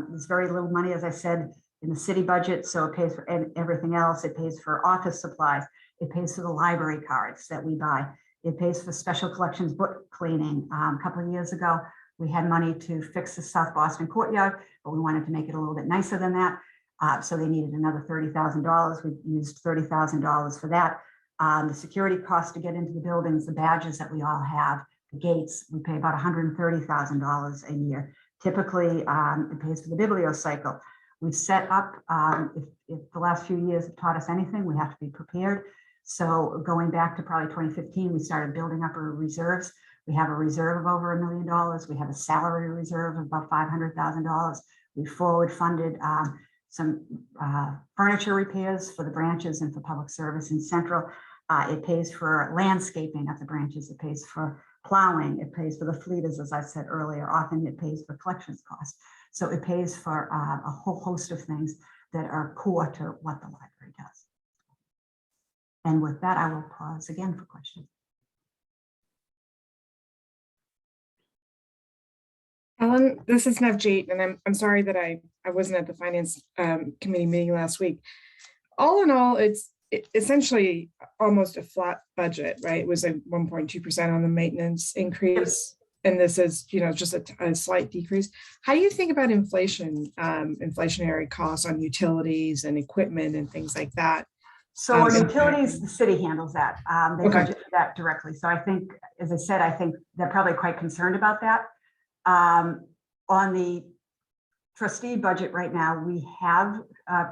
there's very little money, as I said, in the city budget, so it pays for everything else. It pays for office supplies. It pays for the library cards that we buy. It pays for special collections book cleaning. A couple of years ago, we had money to fix the South Boston courtyard, but we wanted to make it a little bit nicer than that. So they needed another $30,000. We used $30,000 for that. The security costs to get into the buildings, the badges that we all have, the gates, we pay about $130,000 a year. Typically, it pays for the bibliocycle. We've set up, if the last few years have taught us anything, we have to be prepared. So going back to probably 2015, we started building up our reserves. We have a reserve of over $1 million. We have a salary reserve of about $500,000. We forward funded some furniture repairs for the branches and for public service in Central. It pays for landscaping at the branches. It pays for plowing. It pays for the fleeters, as I said earlier. Often it pays for collections costs. So it pays for a whole host of things that are core to what the library does. And with that, I will pause again for questions. Ellen, this is Navjeet, and I'm sorry that I wasn't at the Finance Committee meeting last week. All in all, it's essentially almost a flat budget, right? It was a 1.2% on the maintenance increase, and this is, just a slight decrease. How do you think about inflation, inflationary costs on utilities and equipment and things like that? So on utilities, the city handles that. They budget for that directly. So I think, as I said, I think they're probably quite concerned about that. On the trustee budget right now, we have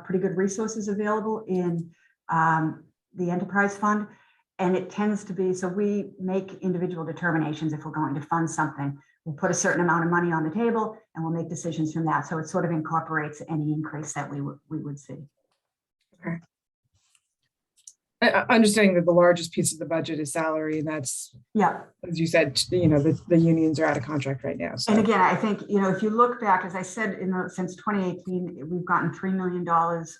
pretty good resources available in the enterprise fund. And it tends to be, so we make individual determinations if we're going to fund something. We'll put a certain amount of money on the table and we'll make decisions from that. So it sort of incorporates any increase that we would see. Okay. Understanding that the largest piece of the budget is salary, and that's, as you said, the unions are out of contract right now. So. And again, I think, if you look back, as I said, since 2018, we've gotten $3 million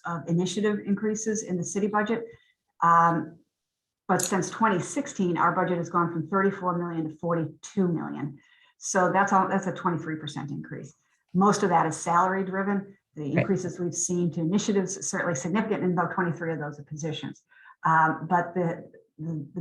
of initiative increases in the city budget. But since 2016, our budget has gone from 34 million to 42 million. So that's a 23% increase. Most of that is salary driven. The increases we've seen to initiatives are certainly significant, and about 23 of those are positions. But the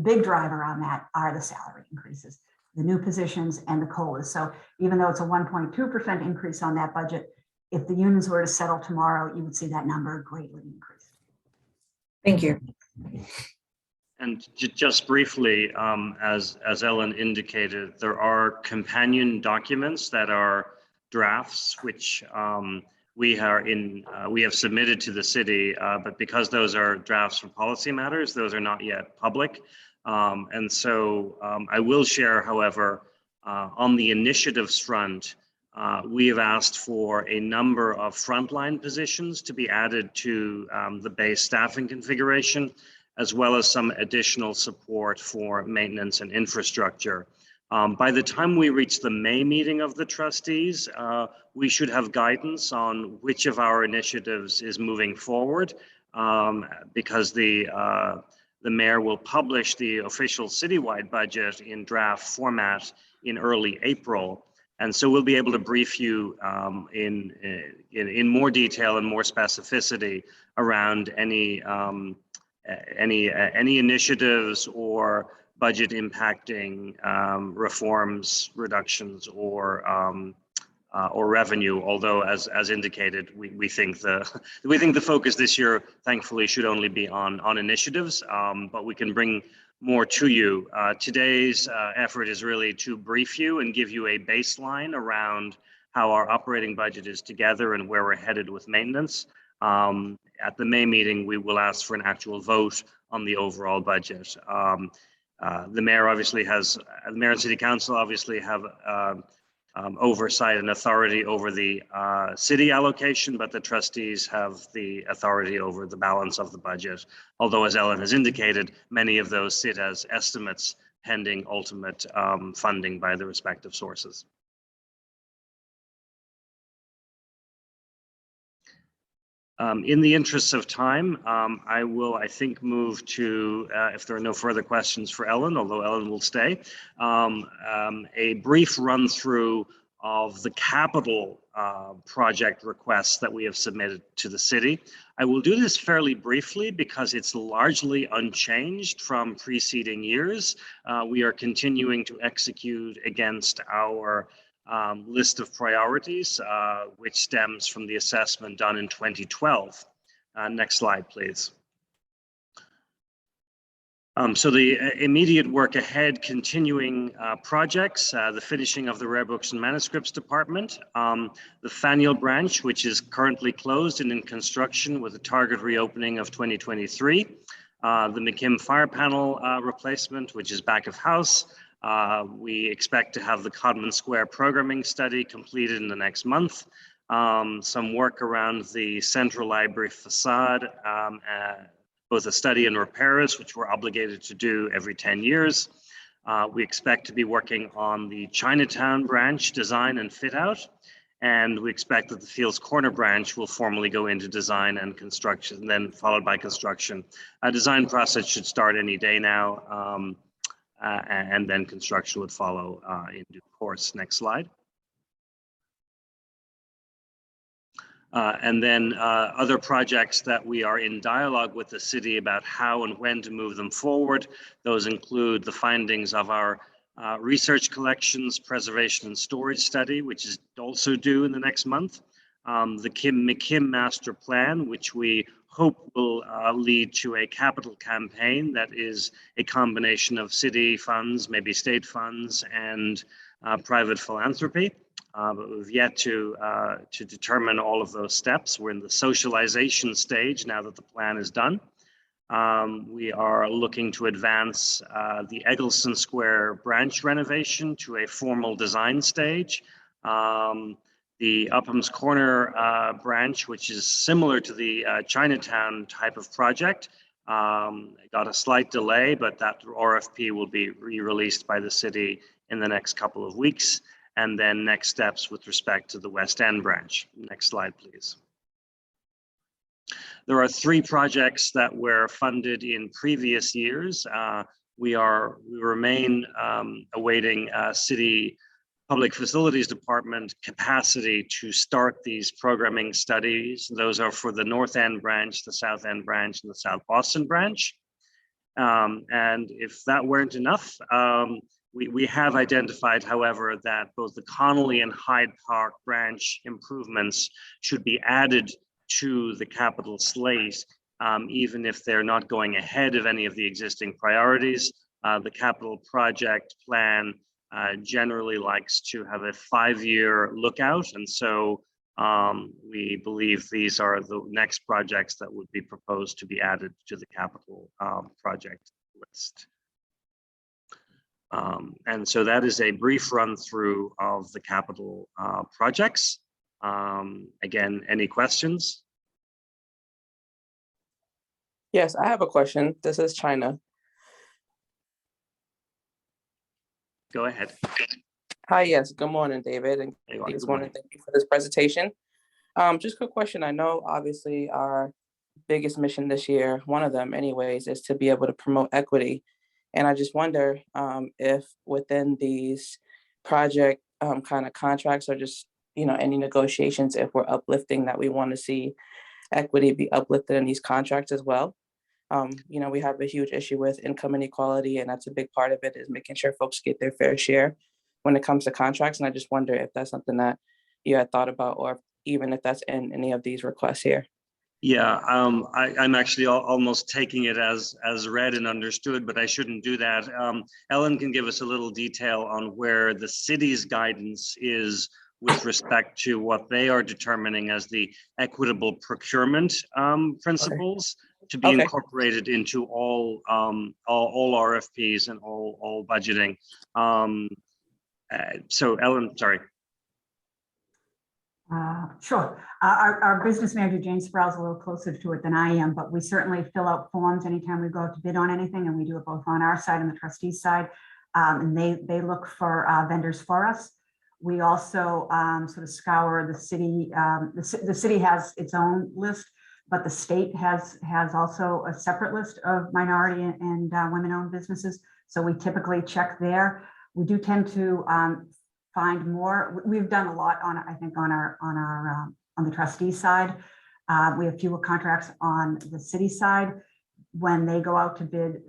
big driver on that are the salary increases, the new positions and the COLAs. So even though it's a 1.2% increase on that budget, if the unions were to settle tomorrow, you would see that number greatly increase. Thank you. And just briefly, as Ellen indicated, there are companion documents that are drafts, which we have submitted to the city, but because those are drafts for policy matters, those are not yet public. And so I will share, however, on the initiatives front, we have asked for a number of frontline positions to be added to the base staffing configuration, as well as some additional support for maintenance and infrastructure. By the time we reach the May meeting of the trustees, we should have guidance on which of our initiatives is moving forward, because the mayor will publish the official citywide budget in draft format in early April. And so we'll be able to brief you in more detail and more specificity around any initiatives or budget impacting reforms, reductions, or revenue. Although, as indicated, we think the focus this year, thankfully, should only be on initiatives. But we can bring more to you. Today's effort is really to brief you and give you a baseline around how our operating budget is together and where we're headed with maintenance. At the May meeting, we will ask for an actual vote on the overall budget. The mayor and city council obviously have oversight and authority over the city allocation, but the trustees have the authority over the balance of the budget. Although, as Ellen has indicated, many of those sit as estimates pending ultimate funding by the respective sources. In the interests of time, I will, I think, move to, if there are no further questions for Ellen, although Ellen will stay, a brief run through of the capital project requests that we have submitted to the city. I will do this fairly briefly because it's largely unchanged from preceding years. We are continuing to execute against our list of priorities, which stems from the assessment done in 2012. Next slide, please. So the immediate work ahead, continuing projects, the finishing of the Rare Books and Manuscripts Department, the Faneuil branch, which is currently closed and in construction with a target reopening of 2023, the McKim fire panel replacement, which is back of house. We expect to have the Codman Square programming study completed in the next month. Some work around the Central Library facade, both a study and repairs, which we're obligated to do every 10 years. We expect to be working on the Chinatown branch design and fit out, And we expect that the Fields Corner branch will formally go into design and construction, then followed by construction. A design process should start any day now, and then construction would follow in due course. Next slide. And then other projects that we are in dialogue with the city about how and when to move them forward. Those include the findings of our research collections, preservation and storage study, which is also due in the next month. The Kim master plan, which we hope will lead to a capital campaign that is a combination of city funds, maybe state funds, and private philanthropy. But we've yet to determine all of those steps. We're in the socialization stage now that the plan is done. We are looking to advance the Eggleston Square branch renovation to a formal design stage. The Upham's Corner branch, which is similar to the Chinatown type of project, got a slight delay, but that RFP will be re-released by the city in the next couple of weeks. And then next steps with respect to the West End branch. Next slide, please. There are 3 projects that were funded in previous years. We remain awaiting City Public Facilities Department capacity to start these programming studies. Those are for the North End branch, the South End branch, and the South Boston branch. And if that weren't enough, we have identified, however, that both the Connolly and Hyde Park branch improvements should be added to the capital slate, even if they're not going ahead of any of the existing priorities. The capital project plan generally likes to have a 5-year lookout, and so we believe these are the next projects that would be proposed to be added to the capital project list. And so that is a brief run through of the capital projects. Again, any questions? Yes, I have a question. This is China. Go ahead. Hi, yes. Good morning, David. And I just want to thank you for this presentation. Just a quick question. I know obviously our biggest mission this year, one of them anyways, is to be able to promote equity. And I just wonder if within these project kind of contracts or just, any negotiations, if we're uplifting that we want to see equity be uplifted in these contracts as well. We have a huge issue with income inequality, and that's a big part of it, is making sure folks get their fair share when it comes to contracts. And I just wonder if that's something that you had thought about, or even if that's in any of these requests here. Yeah, I'm actually almost taking it as read and understood, but I shouldn't do that. Ellen can give us a little detail on where the city's guidance is with respect to what they are determining as the equitable procurement principles to be incorporated into all RFPs and all budgeting. So Ellen, sorry. Sure. Our business manager, Jane Sproul's a little closer to it than I am, but we certainly fill out forms anytime we go out to bid on anything, and we do it both on our side and the trustees side. And they look for vendors for us. We also sort of scour the city. The city has its own list, but the state has also a separate list of minority and women-owned businesses. So we typically check there. We do tend to find more. We've done a lot on, I think, on the trustee side. We have fewer contracts on the city side. When they go out to bid,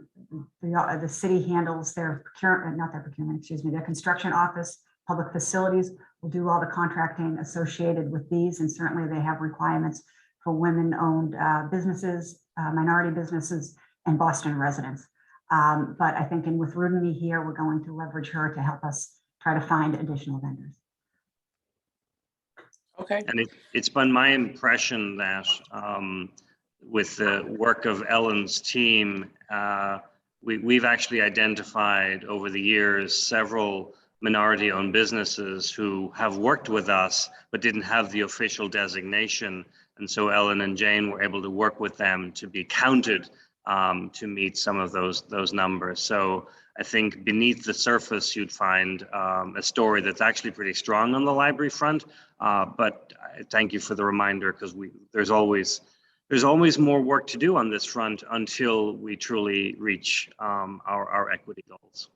the city handles their procurement, not their procurement, excuse me, their construction office, public facilities will do all the contracting associated with these. And certainly they have requirements for women-owned businesses, minority businesses, and Boston residents. But I think with Rudney here, we're going to leverage her to help us try to find additional vendors. Okay. And it's been my impression that with the work of Ellen's team, we've actually identified over the years several minority-owned businesses who have worked with us but didn't have the official designation. And so Ellen and Jane were able to work with them to be counted to meet some of those numbers. So I think beneath the surface, you'd find a story that's actually pretty strong on the library front. But thank you for the reminder, because there's always more work to do on this front until we truly reach our equity goals.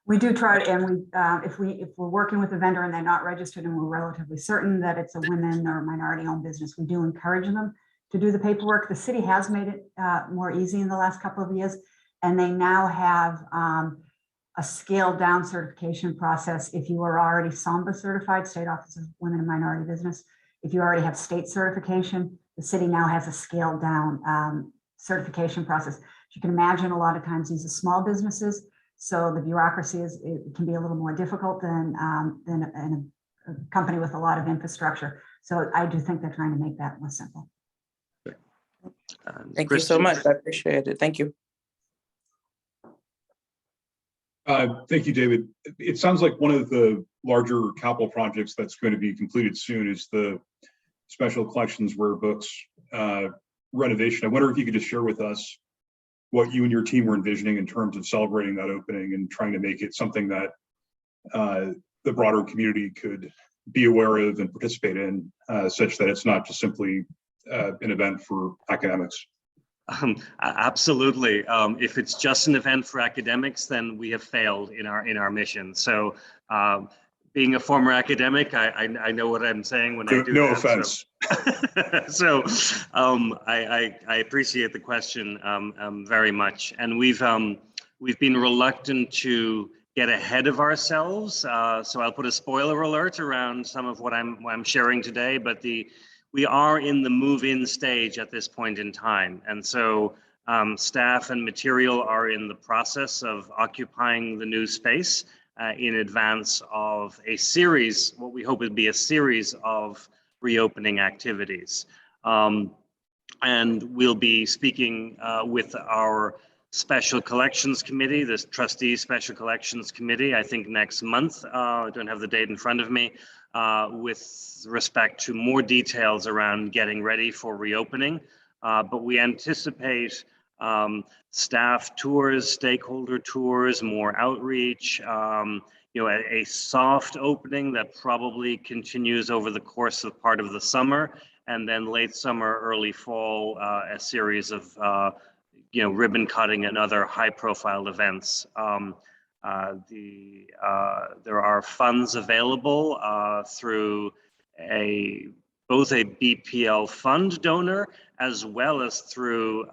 We do try, and if we're working with a vendor and they're not registered and we're relatively certain that it's a women or minority-owned business, we do encourage them to do the paperwork. The city has made it more easy in the last couple of years, and they now have a scaled down certification process. If you are already SAMBA certified, State Office of Women and Minority Business, if you already have state certification, the city now has a scaled down certification process. You can imagine a lot of times these are small businesses, so the bureaucracy it can be a little more difficult than a company with a lot of infrastructure. So I do think they're trying to make that more simple. Thank you so much. I appreciate it. Thank you. Thank you, David. It sounds like one of the larger capital projects that's going to be completed soon is the Special Collections Rare Books renovation. I wonder if you could just share with us what you and your team were envisioning in terms of celebrating that opening and trying to make it something that the broader community could be aware of and participate in, such that it's not just simply an event for academics. Absolutely. If it's just an event for academics, then we have failed in our mission. So being a former academic, I know what I'm saying when I do no that. Offense. So I appreciate the question very much. And we've been reluctant to get ahead of ourselves. So I'll put a spoiler alert around some of what I'm sharing today, but we are in the move-in stage at this point in time. And so staff and material are in the process of occupying the new space in advance of a series, what we hope would be a series of reopening activities. And we'll be speaking with our Special Collections Committee, this Trustees Special Collections Committee, I think next month. I don't have the date in front of me. With respect to more details around getting ready for reopening. But we anticipate staff tours, stakeholder tours, more outreach, a soft opening that probably continues over the course of part of the summer, and then late summer, early fall, a series of ribbon cutting and other high profile events. There are funds available through both a BPL fund donor as well as through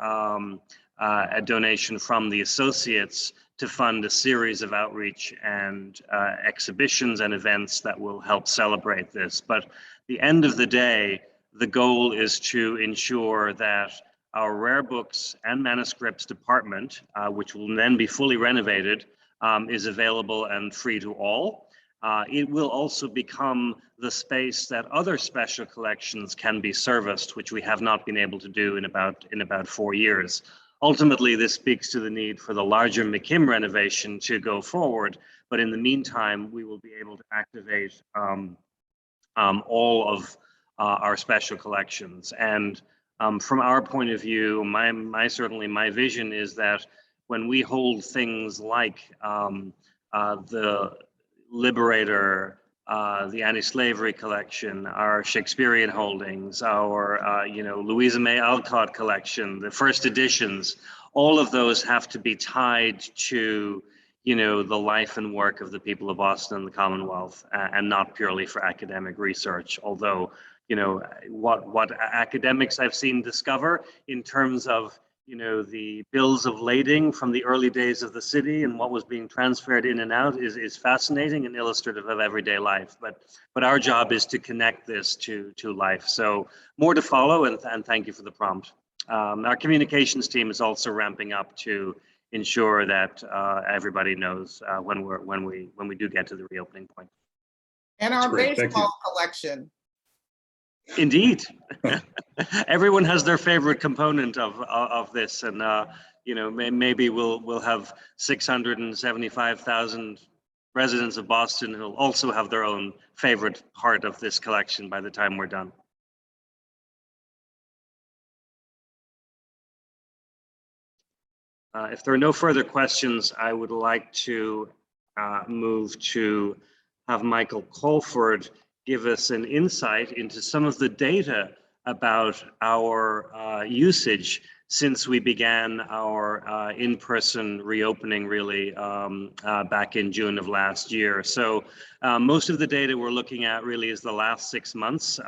a donation from the associates to fund a series of outreach and exhibitions and events that will help celebrate this. But at the end of the day, the goal is to ensure that our rare books and manuscripts department, which will then be fully renovated, is available and free to all. It will also become the space that other special collections can be serviced, which we have not been able to do in about 4 years. Ultimately, this speaks to the need for the larger McKim renovation to go forward. But in the meantime, we will be able to activate all of our special collections. And from our point of view, certainly my vision is that when we hold things like the Liberator, the anti-slavery collection, our Shakespearean holdings, our Louisa May Alcott collection, the first editions, all of those have to be tied to the life and work of the people of Boston and the Commonwealth, and not purely for academic research. Although what academics I've seen discover in terms of the bills of lading from the early days of the city and what was being transferred in and out is fascinating and illustrative of everyday life. But our job is to connect this to life. So more to follow, and thank you for the prompt. Our communications team is also ramping up to ensure that everybody knows when we do get to the reopening point. And our baseball collection. Indeed. Everyone has their favorite component of this, and maybe we'll have 675,000 residents of Boston who will also have their own favorite part of this collection by the time we're done. If there are no further questions, I would like to move to have Michael Colford give us an insight into some of the data about our usage since we began our in-person reopening really back in June of last year. So most of the data we're looking at really is the last 6 months.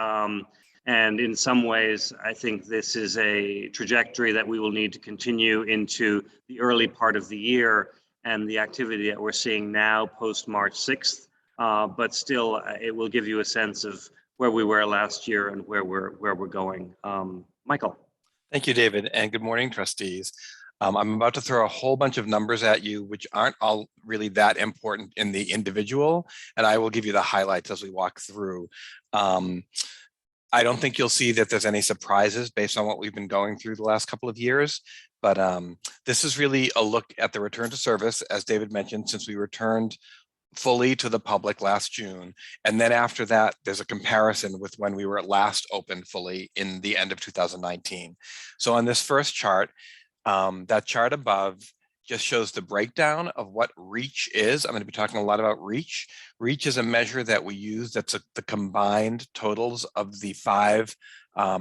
And in some ways, I think this is a trajectory that we will need to continue into the early part of the year and the activity that we're seeing now post March 6th. But still, it will give you a sense of where we were last year and where we're going. Michael. Thank you, David, and good morning, trustees. I'm about to throw a whole bunch of numbers at you, which aren't all really that important in the individual, and I will give you the highlights as we walk through. I don't think you'll see that there's any surprises based on what we've been going through the last couple of years, but this is really a look at the return to service, as David mentioned, since we returned fully to the public last June. And then after that, there's a comparison with when we were last open fully in the end of 2019. So on this first chart, that chart above just shows the breakdown of what reach is. I'm going to be talking a lot about reach. Reach is a measure that we use that's the combined totals of the 5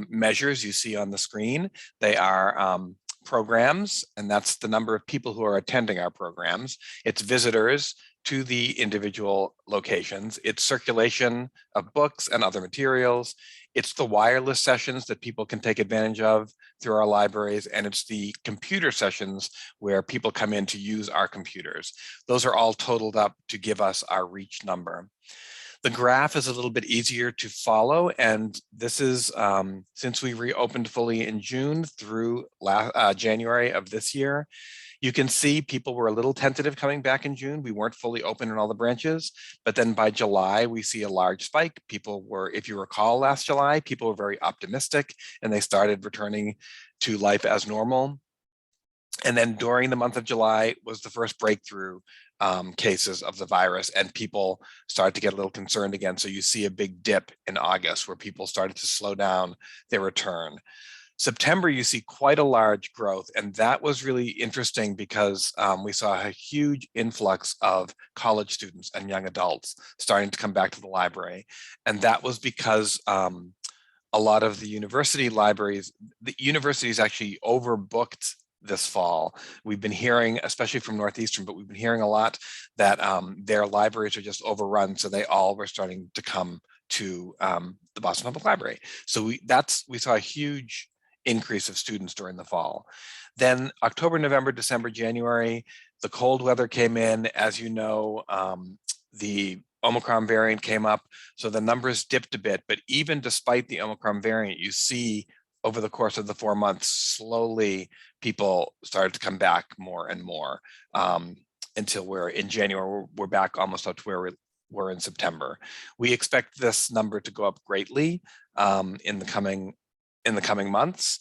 measures you see on the screen. They are programs, and that's the number of people who are attending our programs. It's visitors to the individual locations. It's circulation of books and other materials. It's the wireless sessions that people can take advantage of through our libraries, and it's the computer sessions where people come in to use our computers. Those are all totaled up to give us our reach number. The graph is a little bit easier to follow, and this is since we reopened fully in June through January of this year. You can see people were a little tentative coming back in June. We weren't fully open in all the branches, but then by July, we see a large spike. People were, if you recall last July, people were very optimistic and they started returning to life as normal. And then during the month of July was the first breakthrough cases of the virus, and people started to get a little concerned again. So you see a big dip in August where people started to slow down their return. September, you see quite a large growth, and that was really interesting because we saw a huge influx of college students and young adults starting to come back to the library. And that was because a lot of the university libraries, the universities actually overbooked this fall. We've been hearing, especially from Northeastern, but we've been hearing a lot that their libraries are just overrun, so they all were starting to come to the Boston Public Library. So we saw a huge increase of students during the fall. Then October, November, December, January, the cold weather came in. As you know, the Omicron variant came up, so the numbers dipped a bit. But even despite the Omicron variant, you see over the course of the 4 months, slowly people started to come back more and more until we're in January, we're back almost up to where we're in September. We expect this number to go up greatly in the coming months.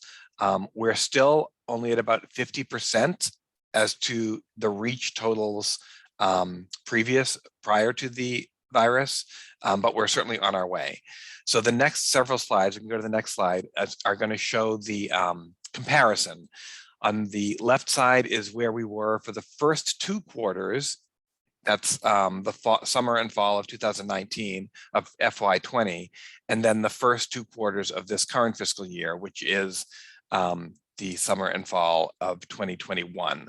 We're still only at about 50% as to the reach totals prior to the virus, but we're certainly on our way. So the next several slides, we can go to the next slide, are going to show the comparison. On the left side is where we were for the first 2 quarters. That's the summer and fall of 2019 of FY20, and then the first 2 quarters of this current fiscal year, which is the summer and fall of 2021.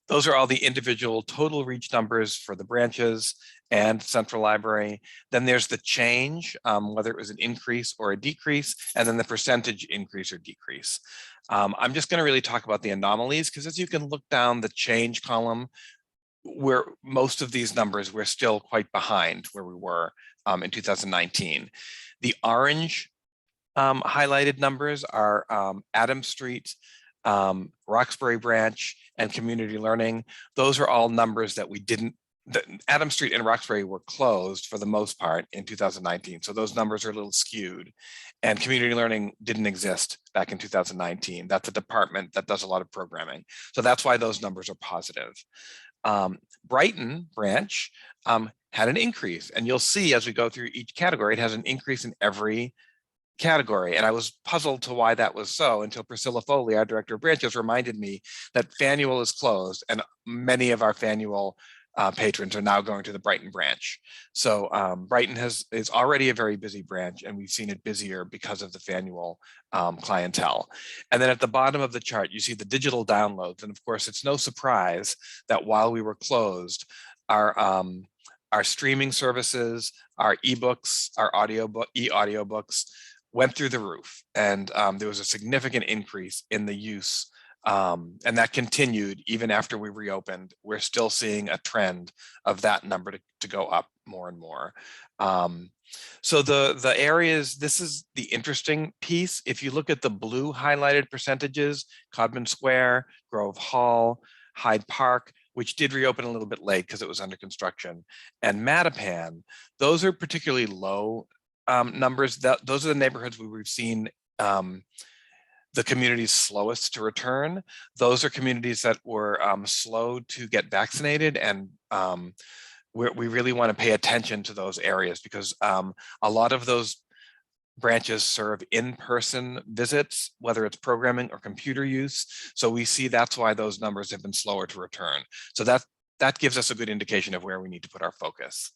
Those are all the individual total reach numbers for the branches and central library. Then there's the change, whether it was an increase or a decrease, and then the percentage increase or decrease. I'm just going to really talk about the anomalies, because as you can look down the change column, where most of these numbers, we're still quite behind where we were in 2019. The orange highlighted numbers are Adams Street, Roxbury Branch, and Community Learning. Those are all numbers that we didn't, Adams Street and Roxbury were closed for the most part in 2019. So those numbers are a little skewed. And Community Learning didn't exist back in 2019. That's a department that does a lot of programming. So that's why those numbers are positive. Brighton Branch had an increase, and you'll see as we go through each category, it has an increase in every category. And I was puzzled to why that was so until Priscilla Foley, our director of branches, reminded me that Faneuil is closed, and many of our Faneuil patrons are now going to the Brighton branch. So Brighton is already a very busy branch, and we've seen it busier because of the Faneuil clientele. And then at the bottom of the chart, you see the digital downloads. And of course, it's no surprise that while we were closed, our streaming services, our ebooks, our e-audiobooks went through the roof. And there was a significant increase in the use. And that continued even after we reopened. We're still seeing a trend of that number to go up more and more. So the areas, this is the interesting piece. If you look at the blue highlighted percentages, Codman Square, Grove Hall, Hyde Park, which did reopen a little bit late because it was under construction, and Mattapan, those are particularly low numbers. Those are the neighborhoods where we've seen the communities slowest to return. Those are communities that were slow to get vaccinated, and we really want to pay attention to those areas because a lot of those branches serve in-person visits, whether it's programming or computer use. So we see that's why those numbers have been slower to return. So that gives us a good indication of where we need to put our focus.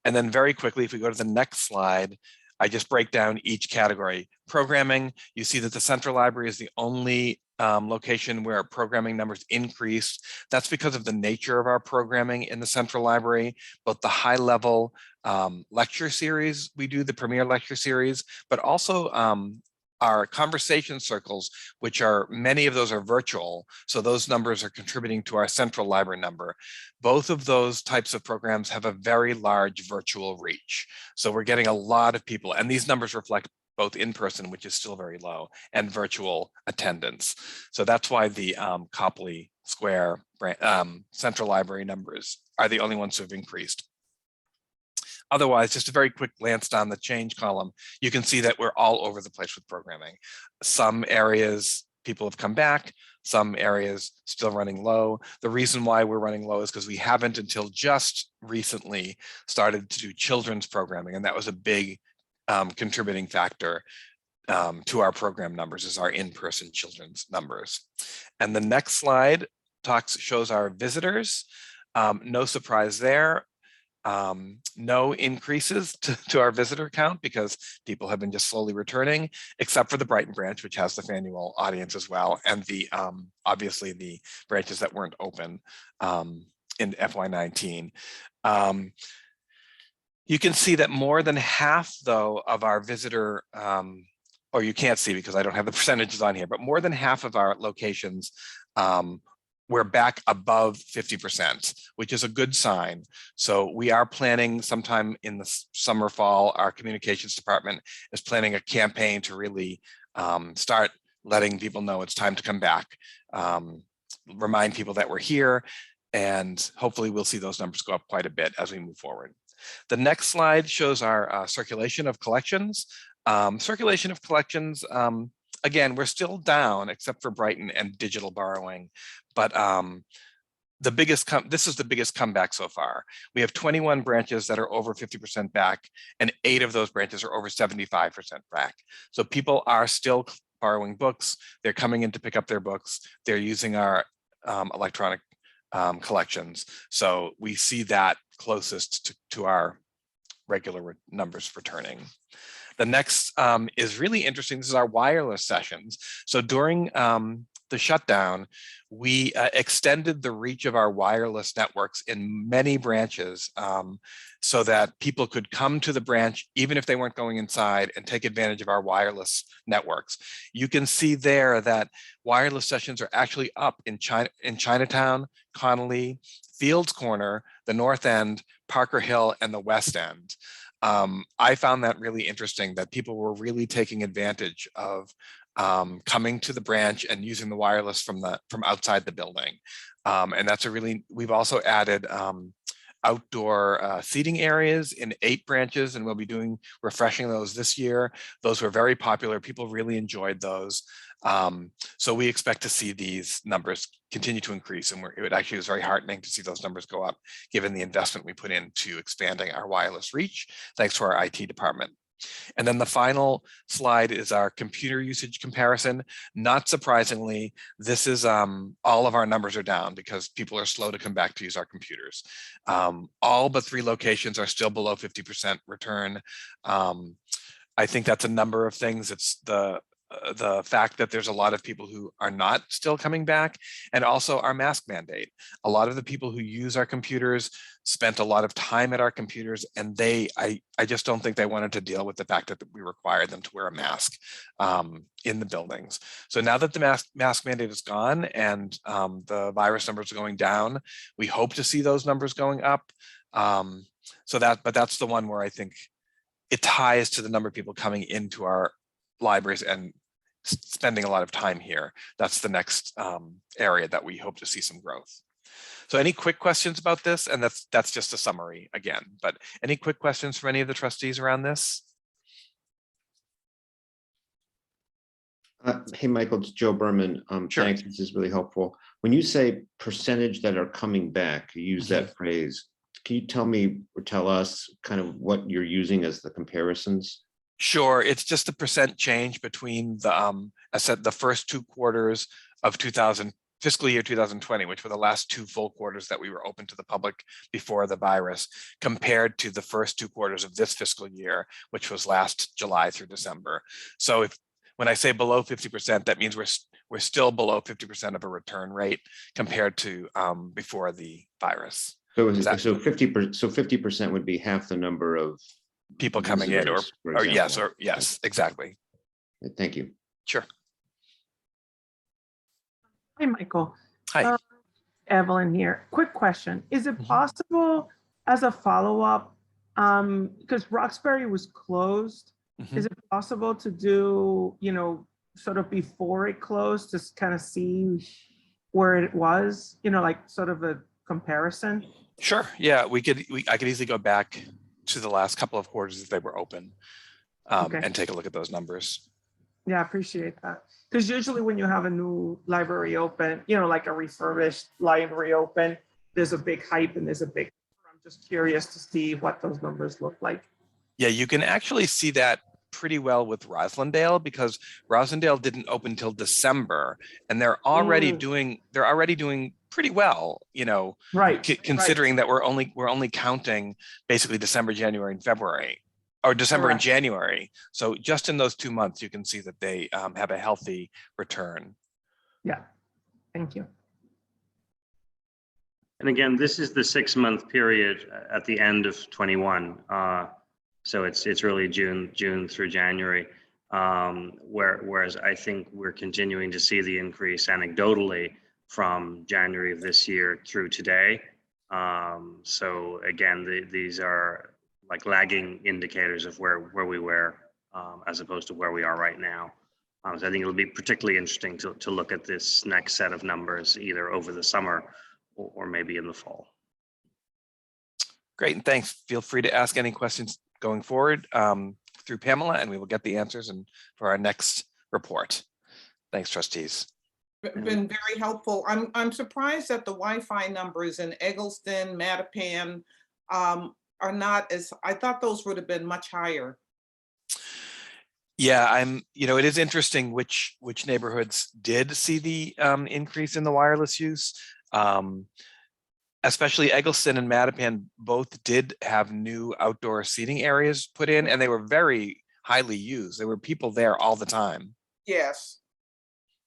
And then very quickly, if we go to the next slide, I just break down each category. Programming, you see that the Central Library is the only location where programming numbers increased. That's because of the nature of our programming in the Central Library, both the high level lecture series we do, the premier lecture series, but also our conversation circles, which are, many of those are virtual. So those numbers are contributing to our Central Library number. Both of those types of programs have a very large virtual reach. So we're getting a lot of people, and these numbers reflect both in person, which is still very low, and virtual attendance. So that's why the Copley Square Central Library numbers are the only ones who have increased. Otherwise, just a very quick glance down the change column, you can see that we're all over the place with programming. Some areas people have come back, some areas still running low. The reason why we're running low is because we haven't until just recently started to do children's programming, and that was a big contributing factor to our program numbers, is our in-person children's numbers. And the next slide shows our visitors. No surprise there. No increases to our visitor count because people have been just slowly returning, except for the Brighton branch, which has the Faneuil audience as well, and the obviously the branches that weren't open in FY19. You can see that more than half, though, of our visitor, or you can't see because I don't have the percentages on here, but more than half of our locations we're back above 50%, which is a good sign. So we are planning sometime in the summer, fall, our communications department is planning a campaign to really start letting people know it's time to come back, remind people that we're here, and hopefully we'll see those numbers go up quite a bit as we move forward. The next slide shows our circulation of collections. Circulation of collections, again, we're still down except for Brighton and digital borrowing, but this is the biggest comeback so far. We have 21 branches that are over 50% back, and 8 of those branches are over 75% back. So people are still borrowing books. They're coming in to pick up their books. They're using our electronic collections. So we see that closest to our regular numbers returning. The next is really interesting. This is our wireless sessions. So during the shutdown, we extended the reach of our wireless networks in many branches so that people could come to the branch even if they weren't going inside and take advantage of our wireless networks. You can see there that wireless sessions are actually up in Chinatown, Connolly, Fields Corner, the North End, Parker Hill, and the West End. I found that really interesting, that people were really taking advantage of coming to the branch and using the wireless from outside the building. And that's we've also added outdoor seating areas in 8 branches, and we'll be refreshing those this year. Those were very popular. People really enjoyed those. So we expect to see these numbers continue to increase, and it actually was very heartening to see those numbers go up given the investment we put into expanding our wireless reach, thanks to our IT department And then the final slide is our computer usage comparison. Not surprisingly, this is all of our numbers are down because people are slow to come back to use our computers. All but 3 locations are still below 50% return. I think that's a number of things. It's the fact that there's a lot of people who are not still coming back, and also our mask mandate. A lot of the people who use our computers spent a lot of time at our computers, and I just don't think they wanted to deal with the fact that we required them to wear a mask in the buildings. So now that the mask mandate is gone and the virus numbers are going down, we hope to see those numbers going up. But that's the one where I think it ties to the number of people coming into our libraries and spending a lot of time here. That's the next area that we hope to see some growth. So any quick questions about this? And that's just a summary again, but any quick questions from any of the trustees around this? Hey, Michael, it's Joe Berman. Sure. Thanks, this is really helpful. When you say percentage that are coming back, you use that phrase. Can you tell me or tell us kind of what you're using as the comparisons? Sure, it's just the percent change between the, I said the first 2 quarters of fiscal year 2020, which were the last 2 full quarters that we were open to the public before the virus, compared to the first 2 quarters of this fiscal year, which was last July through December. So when I say below 50%, that means we're still below 50% of a return rate compared to before the virus. So 50% would be half the number of people coming in, or yes, exactly. Thank you. Sure. Hi, Michael. Hi. Evelyn here. Quick question. Is it possible as a follow-up, because Roxbury was closed, is it possible to do, sort of before it closed, just kind of see where it was, like sort of a comparison? Sure. Yeah, I could easily go back to the last couple of quarters if they were open and take a look at those numbers. Yeah, I appreciate that. Because usually when you have a new library open, like a refurbished library open, there's a big hype and there's a big, I'm just curious to see what those numbers look like. Yeah, you can actually see that pretty well with Roslindale, because Roslindale didn't open till December, and they're already doing pretty well, right, considering that we're only counting basically December, January, and February, or December and January. So just in those 2 months, you can see that they have a healthy return. Yeah, thank you. And again, this is the 6-month period at the end of 21. So it's really June through January, whereas I think we're continuing to see the increase anecdotally from January of this year through today. So again, these are like lagging indicators of where we were as opposed to where we are right now. So I think it'll be particularly interesting to look at this next set of numbers either over the summer or maybe in the fall. Great, and thanks. Feel free to ask any questions going forward through Pamela, and we will get the answers for our next report. Thanks, trustees. Been very helpful. I'm surprised that the Wi-Fi numbers in Eggleston, Mattapan are not as, I thought those would have been much higher. Yeah, it is interesting which neighborhoods did see the increase in the wireless use. Especially Eggleston and Mattapan both did have new outdoor seating areas put in, and they were very highly used. There were people there all the time. Yes.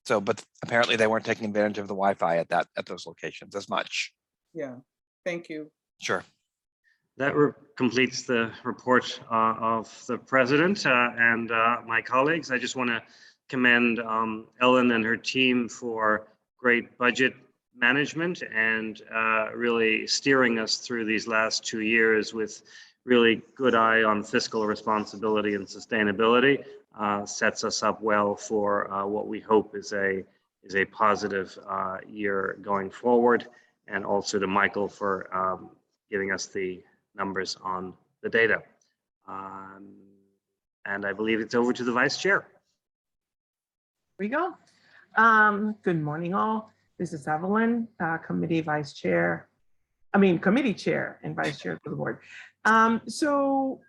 So, but apparently they weren't taking advantage of the Wi-Fi at those locations as much. Yeah, thank you. Sure. That completes the report of the president and my colleagues. I just want to commend Ellen and her team for great budget management and really steering us through these last 2 years with really good eye on fiscal responsibility and sustainability. Sets us up well for what we hope is a positive year going forward, and also to Michael for giving us the numbers on the data. And I believe it's over to the vice chair. Here we go. Good morning, all. This is Evelyn, committee chair and vice chair for the board. So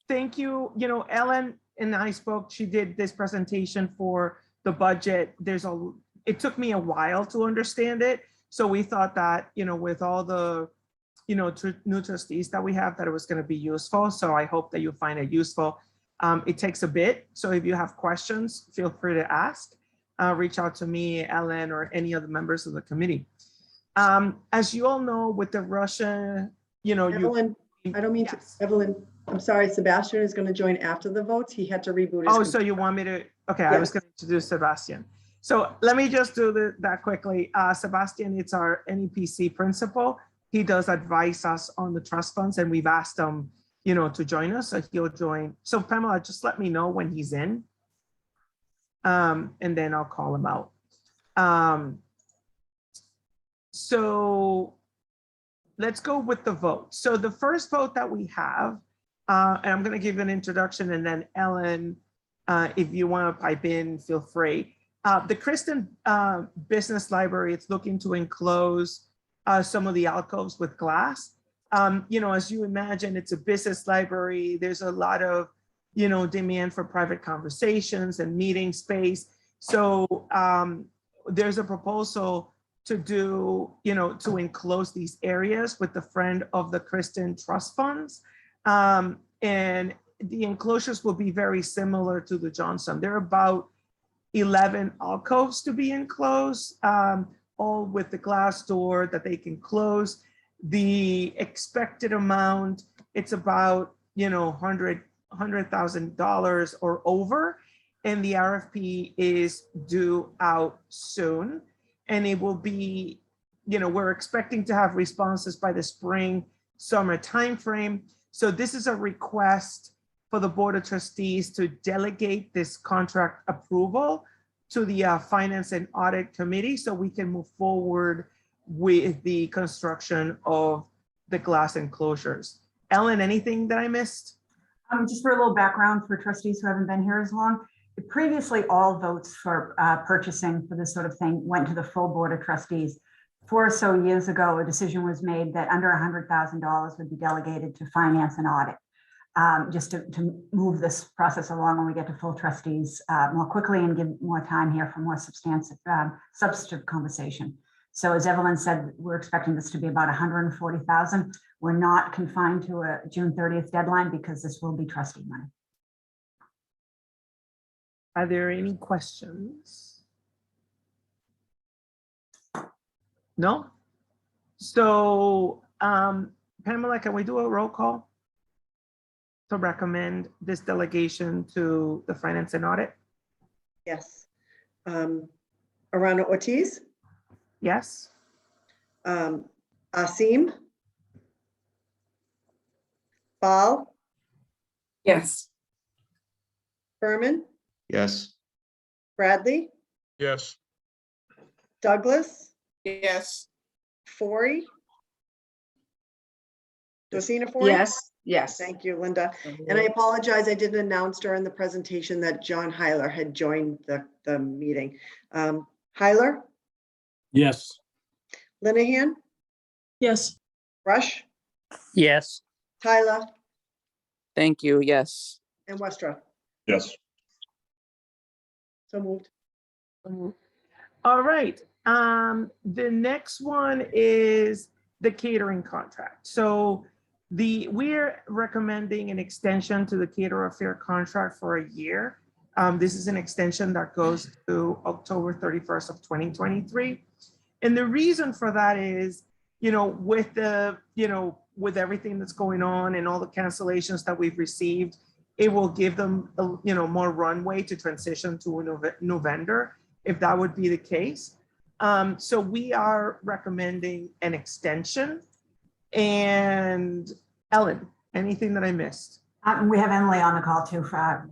thank you. You know, Ellen and I spoke, she did this presentation for the budget. It took me a while to understand it. So we thought that, you know, with all the, you know, new trustees that we have, that it was going to be useful. So I hope that you find it useful. It takes a bit. So if you have questions, feel free to ask. Reach out to me, Ellen, or any of the members of the committee. As you all know, with the Russia, you know, Evelyn, I don't mean to, Evelyn, I'm sorry, Sebastian is going to join after the votes. He had to reboot his. Oh, so you want me to, okay, I was going to introduce Sebastian. So let me just do that quickly. Sebastian, it's our NEPC principal. He does advise us on the trust funds, and we've asked him, you know, to join us, so he'll join. So Pamela, just let me know when he's in. And then I'll call him out. So let's go with the vote. So the first vote that we have, and I'm going to give an introduction, and then Ellen, if you want to pipe in, feel free. The Kristen Business Library is looking to enclose some of the alcoves with glass. You know, as you imagine, it's a business library. There's a lot of, you know, demand for private conversations and meeting space. So there's a proposal to do, you know, to enclose these areas with the Friend of the Kristen Trust Funds. And the enclosures will be very similar to the Johnson. They're about 11 alcoves to be enclosed, all with the glass door that they can close. The expected amount, it's about, you know, $100,000 or over, and the RFP is due out soon. And it will be, you know, we're expecting to have responses by the spring, summer timeframe. So this is a request for the Board of Trustees to delegate this contract approval to the Finance and Audit Committee, so we can move forward with the construction of the glass enclosures. Ellen, anything that I missed? Just for a little background for trustees who haven't been here as long. Previously, all votes for purchasing for this sort of thing went to the full Board of Trustees. 4 or so years ago, a decision was made that under $100,000 would be delegated to Finance and Audit, just to move this process along when we get to full trustees more quickly and give more time here for more substantive conversation. So as Evelyn said, we're expecting this to be about 140,000. We're not confined to a June 30th deadline because this will be trustee money. Are there any questions? No? So Pamela, can we do a roll call to recommend this delegation to the Finance and Audit? Yes. Arana Ortiz? Yes. Asim? Bal? Yes. Berman? Yes. Bradley? Yes. Douglas? Yes. Forey? Dosina Forey? Yes, yes. Thank you, Linda. And I apologize, I didn't announce during the presentation that John Heiler had joined the meeting. Heiler? Yes. Linehan? Yes. Rush? Yes. Tyler? Thank you, yes. And Westra? Yes. So moved. All right. The next one is the catering contract. So we're recommending an extension to the caterer fare contract for a year. This is an extension that goes to October 31st of 2023. And the reason for that is, you know, with with everything that's going on and all the cancellations that we've received, it will give them, more runway to transition to a new vendor, if that would be the case. So we are recommending an extension. And Ellen, anything that I missed? We have Emily on the call too.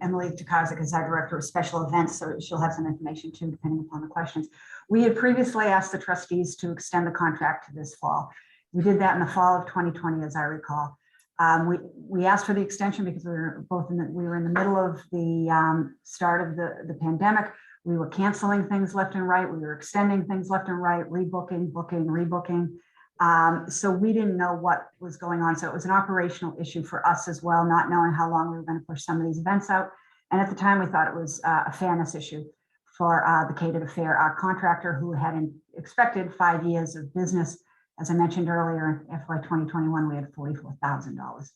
Emily Takazik is our Director of Special Events, so she'll have some information too, depending upon the questions. We had previously asked the trustees to extend the contract to this fall. We did that in the fall of 2020, as I recall. We asked for the extension because we were in the middle of the start of the pandemic. We were canceling things left and right. We were extending things left and right, rebooking, booking, rebooking. So we didn't know what was going on. So it was an operational issue for us as well, not knowing how long we were going to push some of these events out. And at the time, we thought it was a fairness issue for the catered fair. Our contractor, who had expected 5 years of business, as I mentioned earlier, in FY 2021, we had $44,000.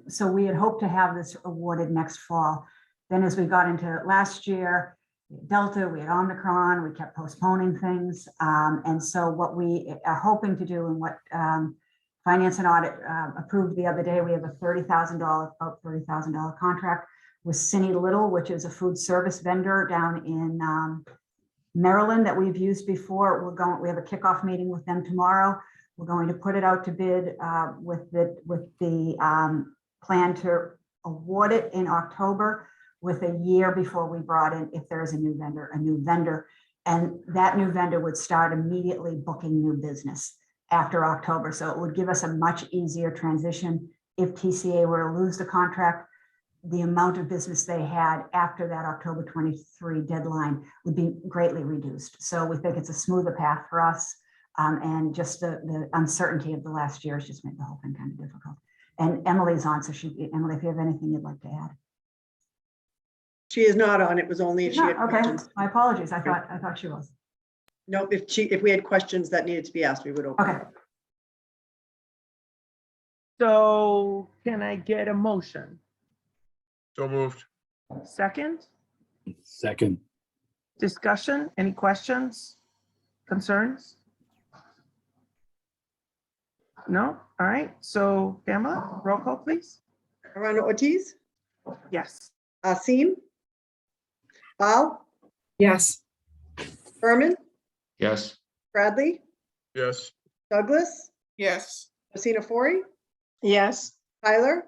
So we had hoped to have this awarded next fall. Then as we got into last year, Delta, we had Omicron, we kept postponing things. And so what we are hoping to do and what Finance and Audit approved the other day, we have a $30,000 contract with Cinny Little, which is a food service vendor down in Maryland that we've used before. We have a kickoff meeting with them tomorrow. We're going to put it out to bid with the plan to award it in October, with a year before we brought in, if there is a new vendor. And that new vendor would start immediately booking new business after October. So it would give us a much easier transition. If TCA were to lose the contract, the amount of business they had after that October 23 deadline would be greatly reduced. So we think it's a smoother path for us. And just the uncertainty of the last year has just made the whole thing kind of difficult. And Emily's on, so Emily, if you have anything you'd like to add. She is not on. It was only if she had Okay, questions. my apologies. I thought she was. Nope, if we had questions that needed to be asked, we would open. Okay. So can I get a motion? So moved. Second, Second. discussion, any questions, concerns? No? All right, so Pamela, roll call, please. Arana Ortiz, Yes. Asim, Bal, Yes. Berman, Yes. Bradley, Yes. Douglas? Yes. Messina Fori, Yes. Tyler,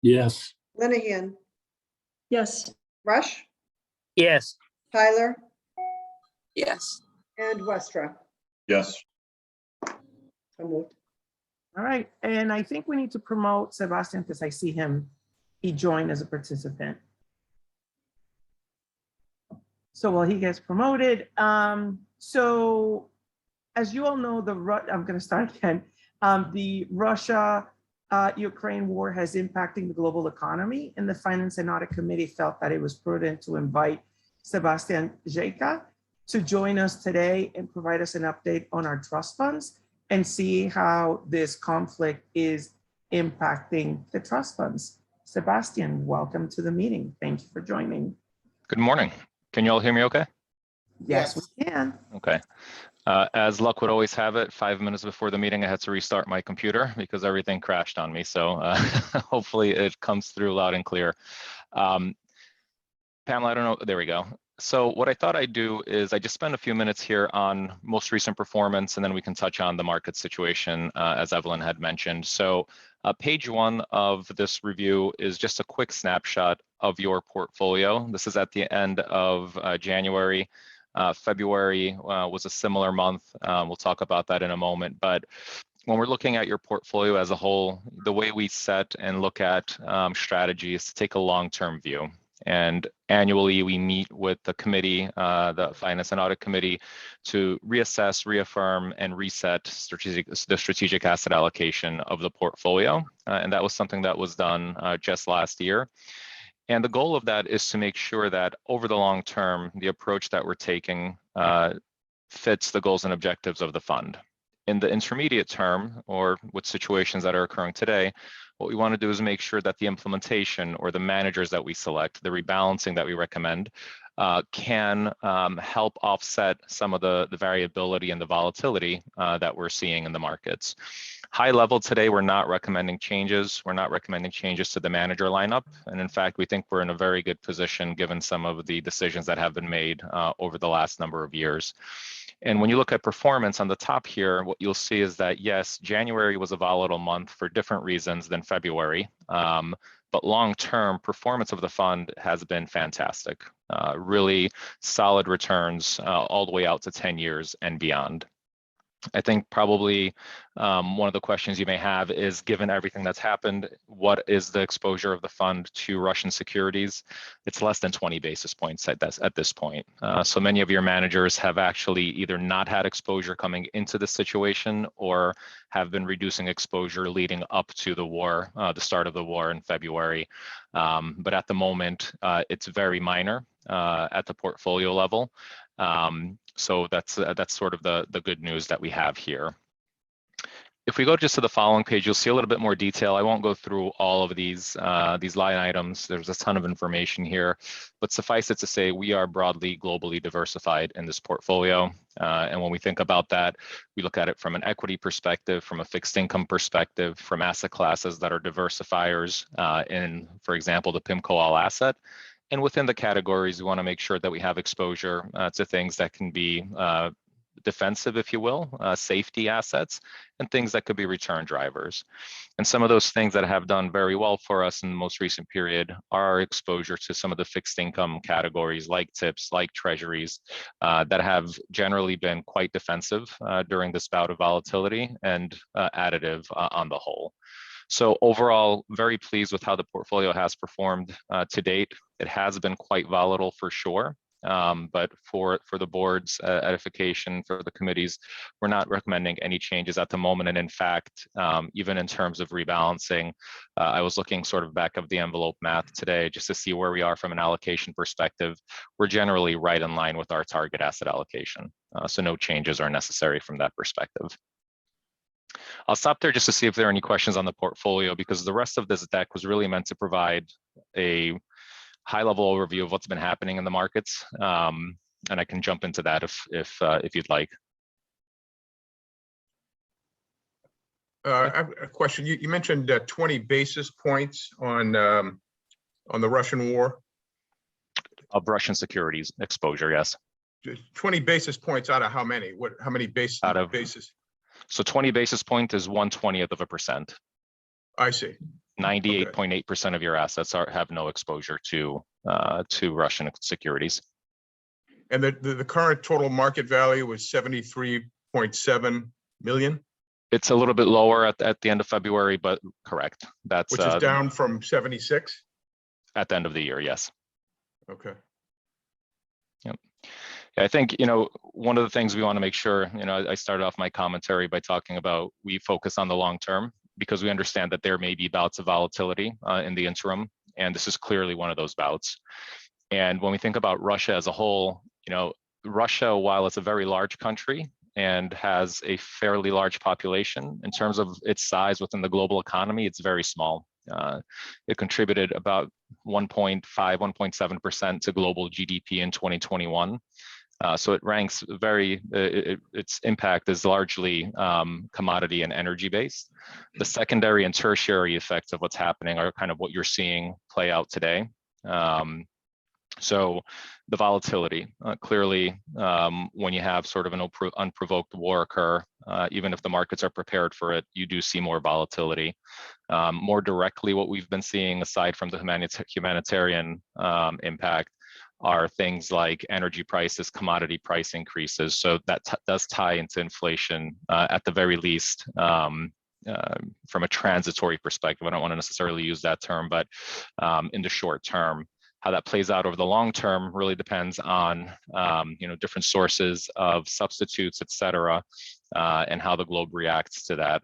Yes. Linehan, Yes. Rush, Yes. Tyler, Yes. and Westra. Yes. So moved. All right, and I think we need to promote Sebastian because I see him, he joined as a participant. So while he gets promoted, so as you all know, I'm going to start again. The Russia-Ukraine war has impacted the global economy, and the Finance and Audit Committee felt that it was prudent to invite Sebastian Jejka to join us today and provide us an update on our trust funds and see how this conflict is impacting the trust funds. Sebastian, welcome to the meeting. Thank you for joining. Good morning. Can you all hear me okay? Yes, we can. Okay. As luck would always have it, 5 minutes before the meeting, I had to restart my computer because everything crashed on me. So hopefully it comes through loud and clear. Pamela, I don't know, there we go. So what I thought I'd do is I just spend a few minutes here on most recent performance, and then we can touch on the market situation, as Evelyn had mentioned. So page 1 of this review is just a quick snapshot of your portfolio. This is at the end of January. February was a similar month. We'll talk about that in a moment. But when we're looking at your portfolio as a whole, the way we set and look at strategies to take a long-term view. And annually, we meet with the committee, the Finance and Audit Committee, to reassess, reaffirm, and reset the strategic asset allocation of the portfolio. And that was something that was done just last year. And the goal of that is to make sure that over the long term, the approach that we're taking fits the goals and objectives of the fund. In the intermediate term, or with situations that are occurring today, what we want to do is make sure that the implementation or the managers that we select, the rebalancing that we recommend, can help offset some of the variability and the volatility that we're seeing in the markets. High level today, we're not recommending changes. We're not recommending changes to the manager lineup. And in fact, we think we're in a very good position given some of the decisions that have been made over the last number of years. And when you look at performance on the top here, what you'll see is that, yes, January was a volatile month for different reasons than February. But long-term performance of the fund has been fantastic. Really solid returns all the way out to 10 years and beyond. I think probably one of the questions you may have is, given everything that's happened, what is the exposure of the fund to Russian securities? It's less than 20 basis points at this point. So many of your managers have actually either not had exposure coming into this situation or have been reducing exposure leading up to the war, the start of the war in February. But at the moment, it's very minor at the portfolio level. So that's sort of the good news that we have here. If we go just to the following page, you'll see a little bit more detail. I won't go through all of these line items. There's a ton of information here, but suffice it to say, we are broadly globally diversified in this portfolio. And when we think about that, we look at it from an equity perspective, from a fixed income perspective, from asset classes that are diversifiers in, for example, the PIMCO All Asset. And within the categories, we want to make sure that we have exposure to things that can be defensive, if you will, safety assets, and things that could be return drivers. And some of those things that have done very well for us in the most recent period are exposure to some of the fixed income categories like TIPS, like treasuries, that have generally been quite defensive during this bout of volatility and additive on the whole. So overall, very pleased with how the portfolio has performed to date. It has been quite volatile for sure, but for the board's edification, for the committees, we're not recommending any changes at the moment. And in fact, even in terms of rebalancing, I was looking sort of back of the envelope math today just to see where we are from an allocation perspective. We're generally right in line with our target asset allocation. So no changes are necessary from that perspective. I'll stop there just to see if there are any questions on the portfolio, because the rest of this deck was really meant to provide a high-level overview of what's been happening in the markets, and I can jump into that if you'd like. I have a question. You mentioned 20 basis points on the Russian war. Of Russian securities exposure, yes. 20 basis points out of how many? How many basis? So 20 basis point is 1/20%. I see. 98.8% of your assets have no exposure to Russian securities. And the current total market value was 73.7 million. It's a little bit lower at the end of February, but correct. That's which is down from 76 at the end of the year. Yes. Okay. Yep. I think, one of the things we want to make sure, I started off my commentary by talking about we focus on the long term because we understand that there may be bouts of volatility in the interim, and this is clearly one of those bouts. And when we think about Russia as a whole, Russia, while it's a very large country and has a fairly large population, in terms of its size within the global economy, it's very small. It contributed about 1.5, 1.7% to global GDP in 2021. So it ranks its impact is largely commodity and energy based. The secondary and tertiary effects of what's happening are kind of what you're seeing play out today. So the volatility, clearly, when you have sort of an unprovoked war occur, even if the markets are prepared for it, you do see more volatility. More directly, what we've been seeing, aside from the humanitarian impact, are things like energy prices, commodity price increases. So that does tie into inflation at the very least. From a transitory perspective, I don't want to necessarily use that term, but in the short term, how that plays out over the long term really depends on different sources of substitutes, et cetera, and how the globe reacts to that.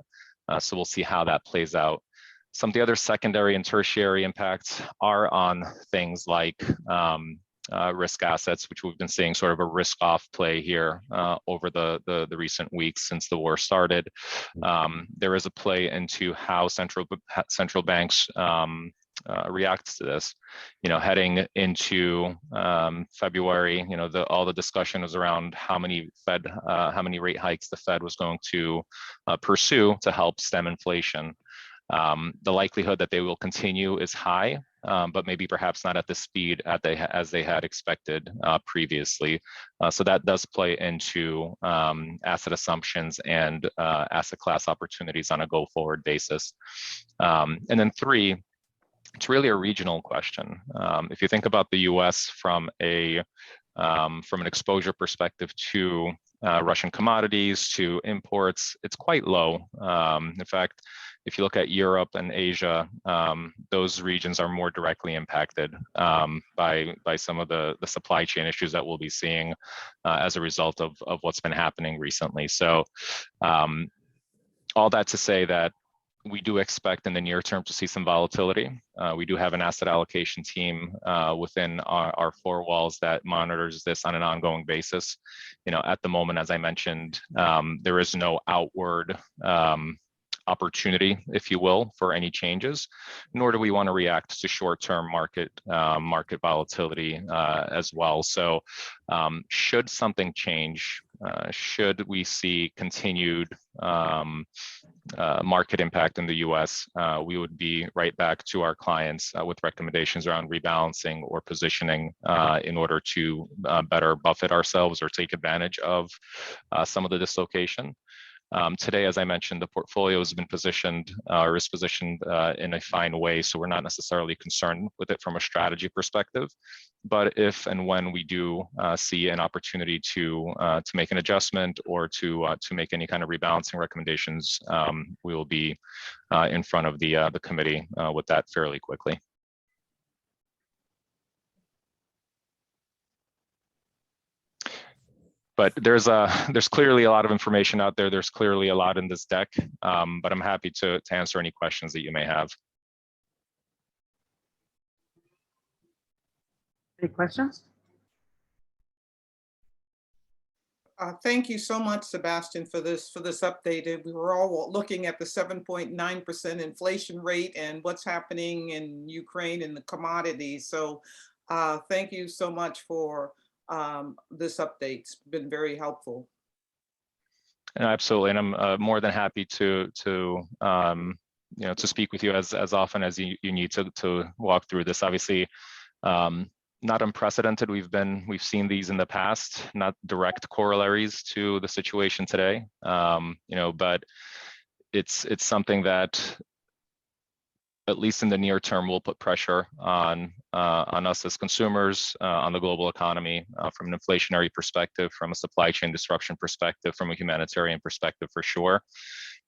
So we'll see how that plays out. Some of the other secondary and tertiary impacts are on things like risk assets, which we've been seeing sort of a risk off play here over the recent weeks since the war started. There is a play into how central banks react to this. Heading into February, all the discussion is around how many rate hikes the Fed was going to pursue to help stem inflation. The likelihood that they will continue is high, but maybe perhaps not at the speed as they had expected previously. So that does play into asset assumptions and asset class opportunities on a go-forward basis. And then three, it's really a regional question. If you think about the US from a from an exposure perspective to Russian commodities, to imports, it's quite low. In fact, if you look at Europe and Asia, those regions are more directly impacted by some of the supply chain issues that we'll be seeing as a result of what's been happening recently. So all that to say that we do expect in the near term to see some volatility. We do have an asset allocation team within our four walls that monitors this on an ongoing basis. You know, at the moment, as I mentioned, there is no outward opportunity, if you will, for any changes, nor do we want to react to short-term market volatility as well. So should something change, should we see continued market impact in the US, we would be right back to our clients with recommendations around rebalancing or positioning in order to better buffet ourselves or take advantage of some of the dislocation. Today, as I mentioned, the portfolio has been positioned or is positioned in a fine way, so we're not necessarily concerned with it from a strategy perspective. But if and when we do see an opportunity to make an adjustment or to make any kind of rebalancing recommendations, we will be in front of the committee with that fairly quickly. But there's clearly a lot of information out there. There's clearly a lot in this deck, but I'm happy to answer any questions that you may have. Any questions? Thank you so much, Sebastian, for this update. We were all looking at the 7.9% inflation rate and what's happening in Ukraine and the commodities. So thank you so much for this update. It's been very helpful. Absolutely, and I'm more than happy to speak with you as often as you need to walk through this. Obviously, not unprecedented. We've seen these in the past, not direct corollaries to the situation today. But it's something that, at least in the near term, will put pressure on us as consumers, on the global economy, from an inflationary perspective, from a supply chain disruption perspective, from a humanitarian perspective, for sure.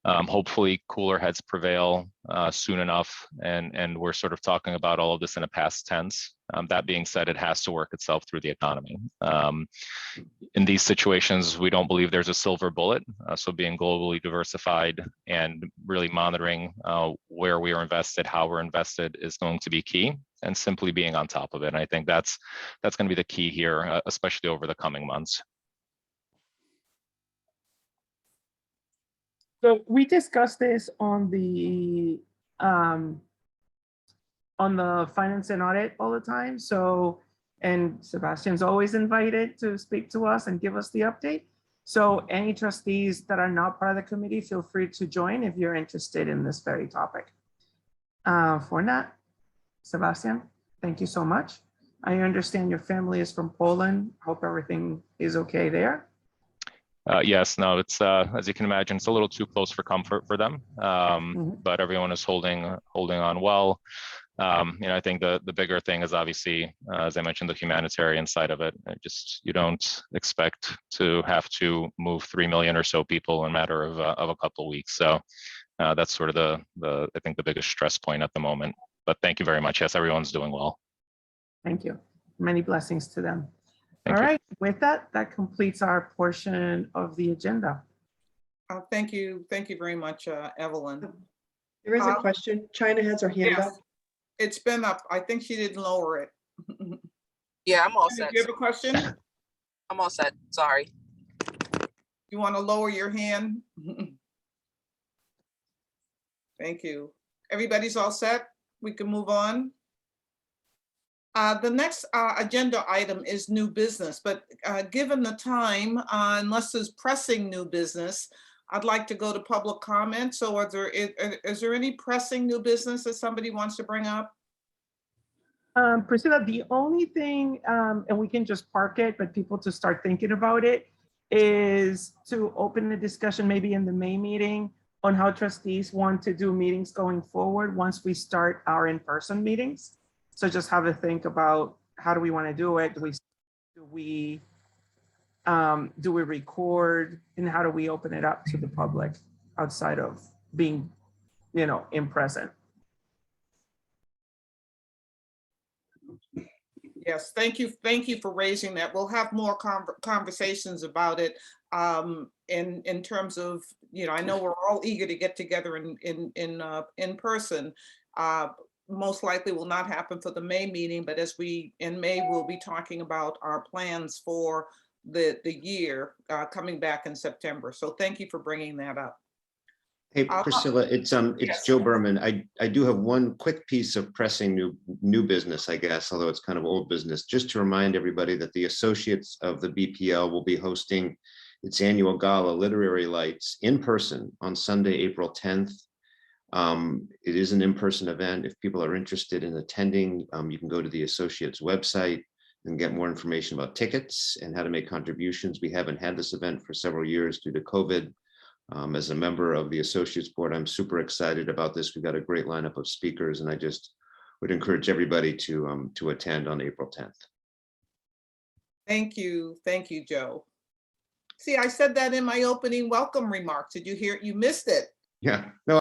Hopefully cooler heads prevail soon enough, and we're sort of talking about all of this in a past tense. That being said, it has to work itself through the economy. In these situations, we don't believe there's a silver bullet. So being globally diversified and really monitoring where we are invested, how we're invested, is going to be key, and simply being on top of it. And I think that's going to be the key here, especially over the coming months. So we discussed this on the finance and audit all the time. So, and Sebastian's always invited to speak to us and give us the update. So any trustees that are not part of the committee, feel free to join if you're interested in this very topic. For that, Sebastian, thank you so much. I understand your family is from Poland. Hope everything is okay there. Yes, no, it's as you can imagine, it's a little too close for comfort for them, but everyone is holding on well. I think the bigger thing is obviously, as I mentioned, the humanitarian side of it. You don't expect to have to move 3 million or so people in a matter of a couple of weeks. So that's sort of I think the biggest stress point at the moment. But thank you very much. Yes, everyone's doing well. Thank you. Many blessings to them. Thank All you. right, with that completes our portion of the agenda. Thank you very much, Evelyn. There is a question. China has her hand up. It's been up. I think she didn't lower it. Yeah, I'm all Did set. you have a question? I'm all set. Sorry. You want to lower your hand? Thank you. Everybody's all set? We can move on. The next agenda item is new business, but given the time, unless there's pressing new business, I'd like to go to public comment. So is there any pressing new business that somebody wants to bring up? Priscilla, the only thing, and we can just park it, but people to start thinking about it, is to open the discussion maybe in the May meeting on how trustees want to do meetings going forward once we start our in-person meetings. So just have to think about how do we want to do it? Do we do we record, and how do we open it up to the public outside of being, in present? Yes, thank you. Thank you for raising that. We'll have more conversations about it in terms of, I know we're all eager to get together in person. Most likely will not happen for the May meeting, but in May, we'll be talking about our plans for the year coming back in September. So thank you for bringing that up. Hey, Priscilla, it's yes. Joe Berman. I do have one quick piece of pressing new business, I guess, although it's kind of old business, just to remind everybody that the Associates of the BPL will be hosting its annual gala, Literary Lights, in person on Sunday, April 10th. It is an in-person event. If people are interested in attending, you can go to the Associates website and get more information about tickets and how to make contributions. We haven't had this event for several years due to COVID. As a member of the Associates Board, I'm super excited about this. We've got a great lineup of speakers, and I just would encourage everybody to attend on April 10th. Thank you, Joe. See, I said that in my opening welcome remarks. Did you hear it? You missed it. Yeah, no,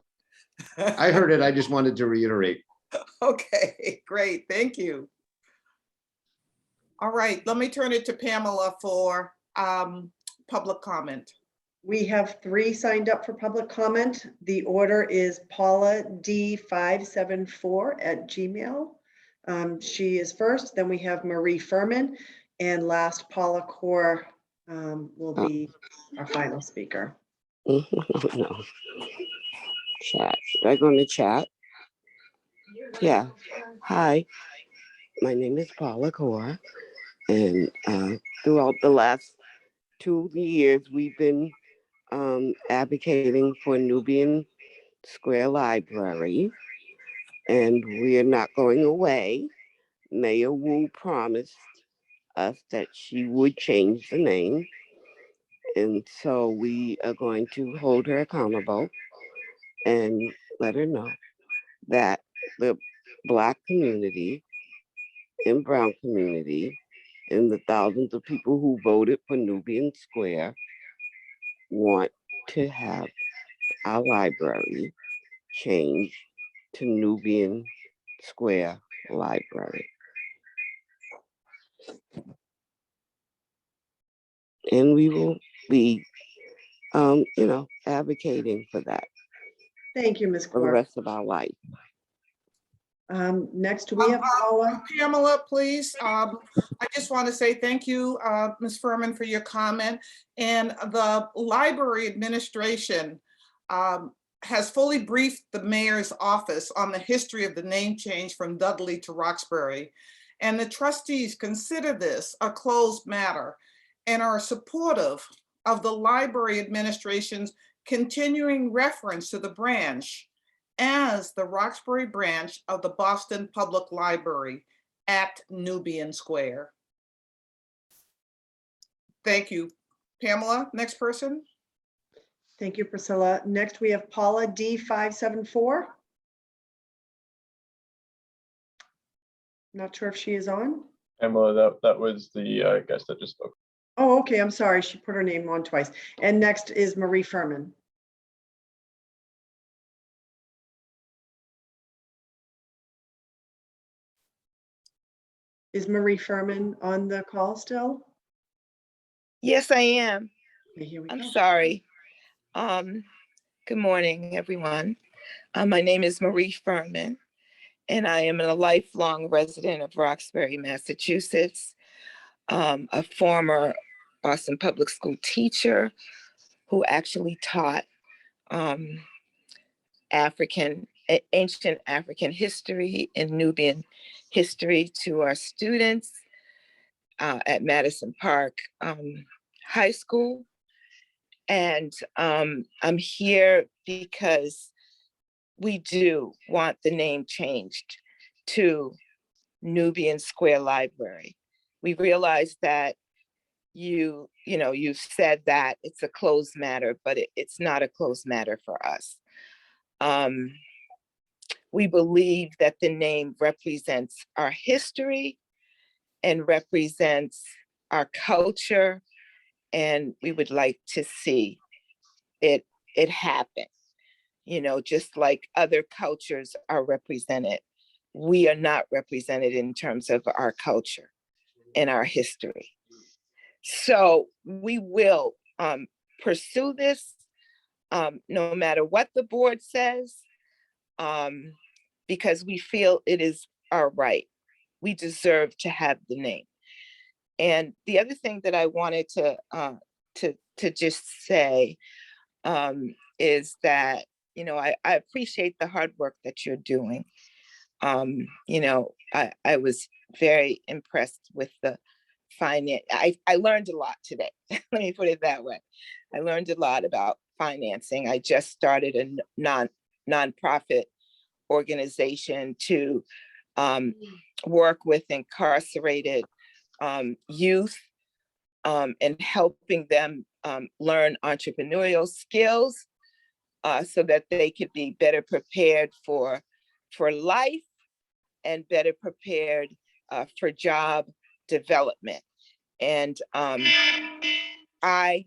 I heard it. I just wanted to reiterate. Okay, great. Thank you. All right, let me turn it to Pamela for public comment. We have 3 signed up for public comment. The order is Paula D574 @gmail. She is first, then we have Marie Furman, and last Paula Core will be our final speaker. No. Chat. Do I go in the chat? Yeah. Hi, my name is Paula Core, and throughout the last 2 years, we've been advocating for Nubian Square Library, and we are not going away. Mayor Wu promised us that she would change the name, and so we are going to hold her accountable and let her know that the Black community and Brown community and the thousands of people who voted for Nubian Square want to have our library change to Nubian Square Library. And we will be, advocating for that. Thank you, Ms. For the Core. rest of our life. Next, we have Paula. Pamela, please. I just want to say thank you, Ms. Furman, for your comment. And the library administration has fully briefed the mayor's office on the history of the name change from Dudley to Roxbury. And the trustees consider this a closed matter and are supportive of the library administration's continuing reference to the branch as the Roxbury branch of the Boston Public Library at Nubian Square. Thank you. Pamela, next person. Thank you, Priscilla. Next, we have Paula D574. Not sure if she is on. Pamela, that was the guest that just spoke. Oh, okay, I'm sorry. She put her name on twice. And next is Marie Furman. Is Marie Furman on the call still? Yes, I am. Okay, here we I'm go. sorry. Good morning, everyone. My name is Marie Furman, and I am a lifelong resident of Roxbury, Massachusetts, a former Boston Public School teacher who actually taught ancient African history and Nubian history to our students at Madison Park High School. And I'm here because we do want the name changed to Nubian Square Library. We realize that you said that it's a closed matter, but it's not a closed matter for us. We believe that the name represents our history and represents our culture, and we would like to see it happen. You know, just like other cultures are represented, we are not represented in terms of our culture and our history. So we will pursue this no matter what the board says, because we feel it is our right. We deserve to have the name. And the other thing that I wanted to just say is that, you know, I appreciate the hard work that you're doing. You know, I was very impressed with the finance. I learned a lot today. Let me put it that way. I learned a lot about financing. I just started a nonprofit organization to work with incarcerated youth and helping them learn entrepreneurial skills so that they could be better prepared for life and better prepared for job development. And I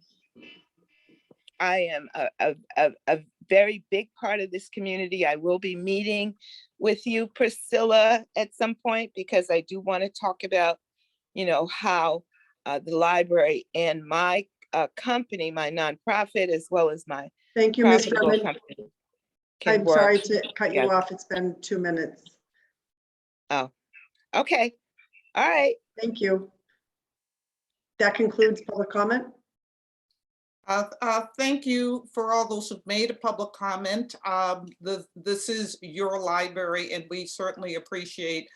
am a very big part of this community. I will be meeting with you, Priscilla, at some point, because I do want to talk about, you know, how the library and my company, my nonprofit, as well as my Thank you, Ms. profitable Furman. company can I'm work sorry to cut you together. off. It's been 2 minutes. Oh, okay. All right. Thank you. That concludes public comment. Thank you for all those who've made a public comment. This is your library, and we certainly appreciate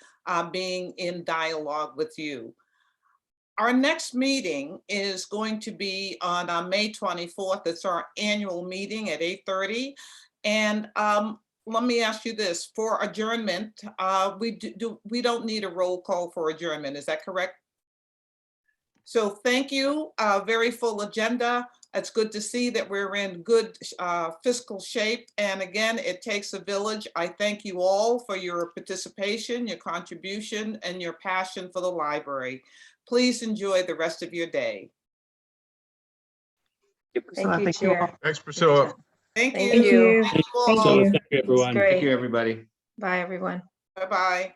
being in dialogue with you. Our next meeting is going to be on May 24th. It's our annual meeting at 8:30. And let me ask you this, for adjournment, we don't need a roll call for adjournment, is that correct? So thank you, very full agenda. It's good to see that we're in good fiscal shape. And again, it takes a village. I thank you all for your participation, your contribution, and your passion for the library. Please enjoy the rest of your day. Thank you, Chair. Thanks, Priscilla. Thank Thank you. you. Thank you Thank all. you. Thank you, everyone. Thank you, everybody. Bye, everyone. Bye-bye.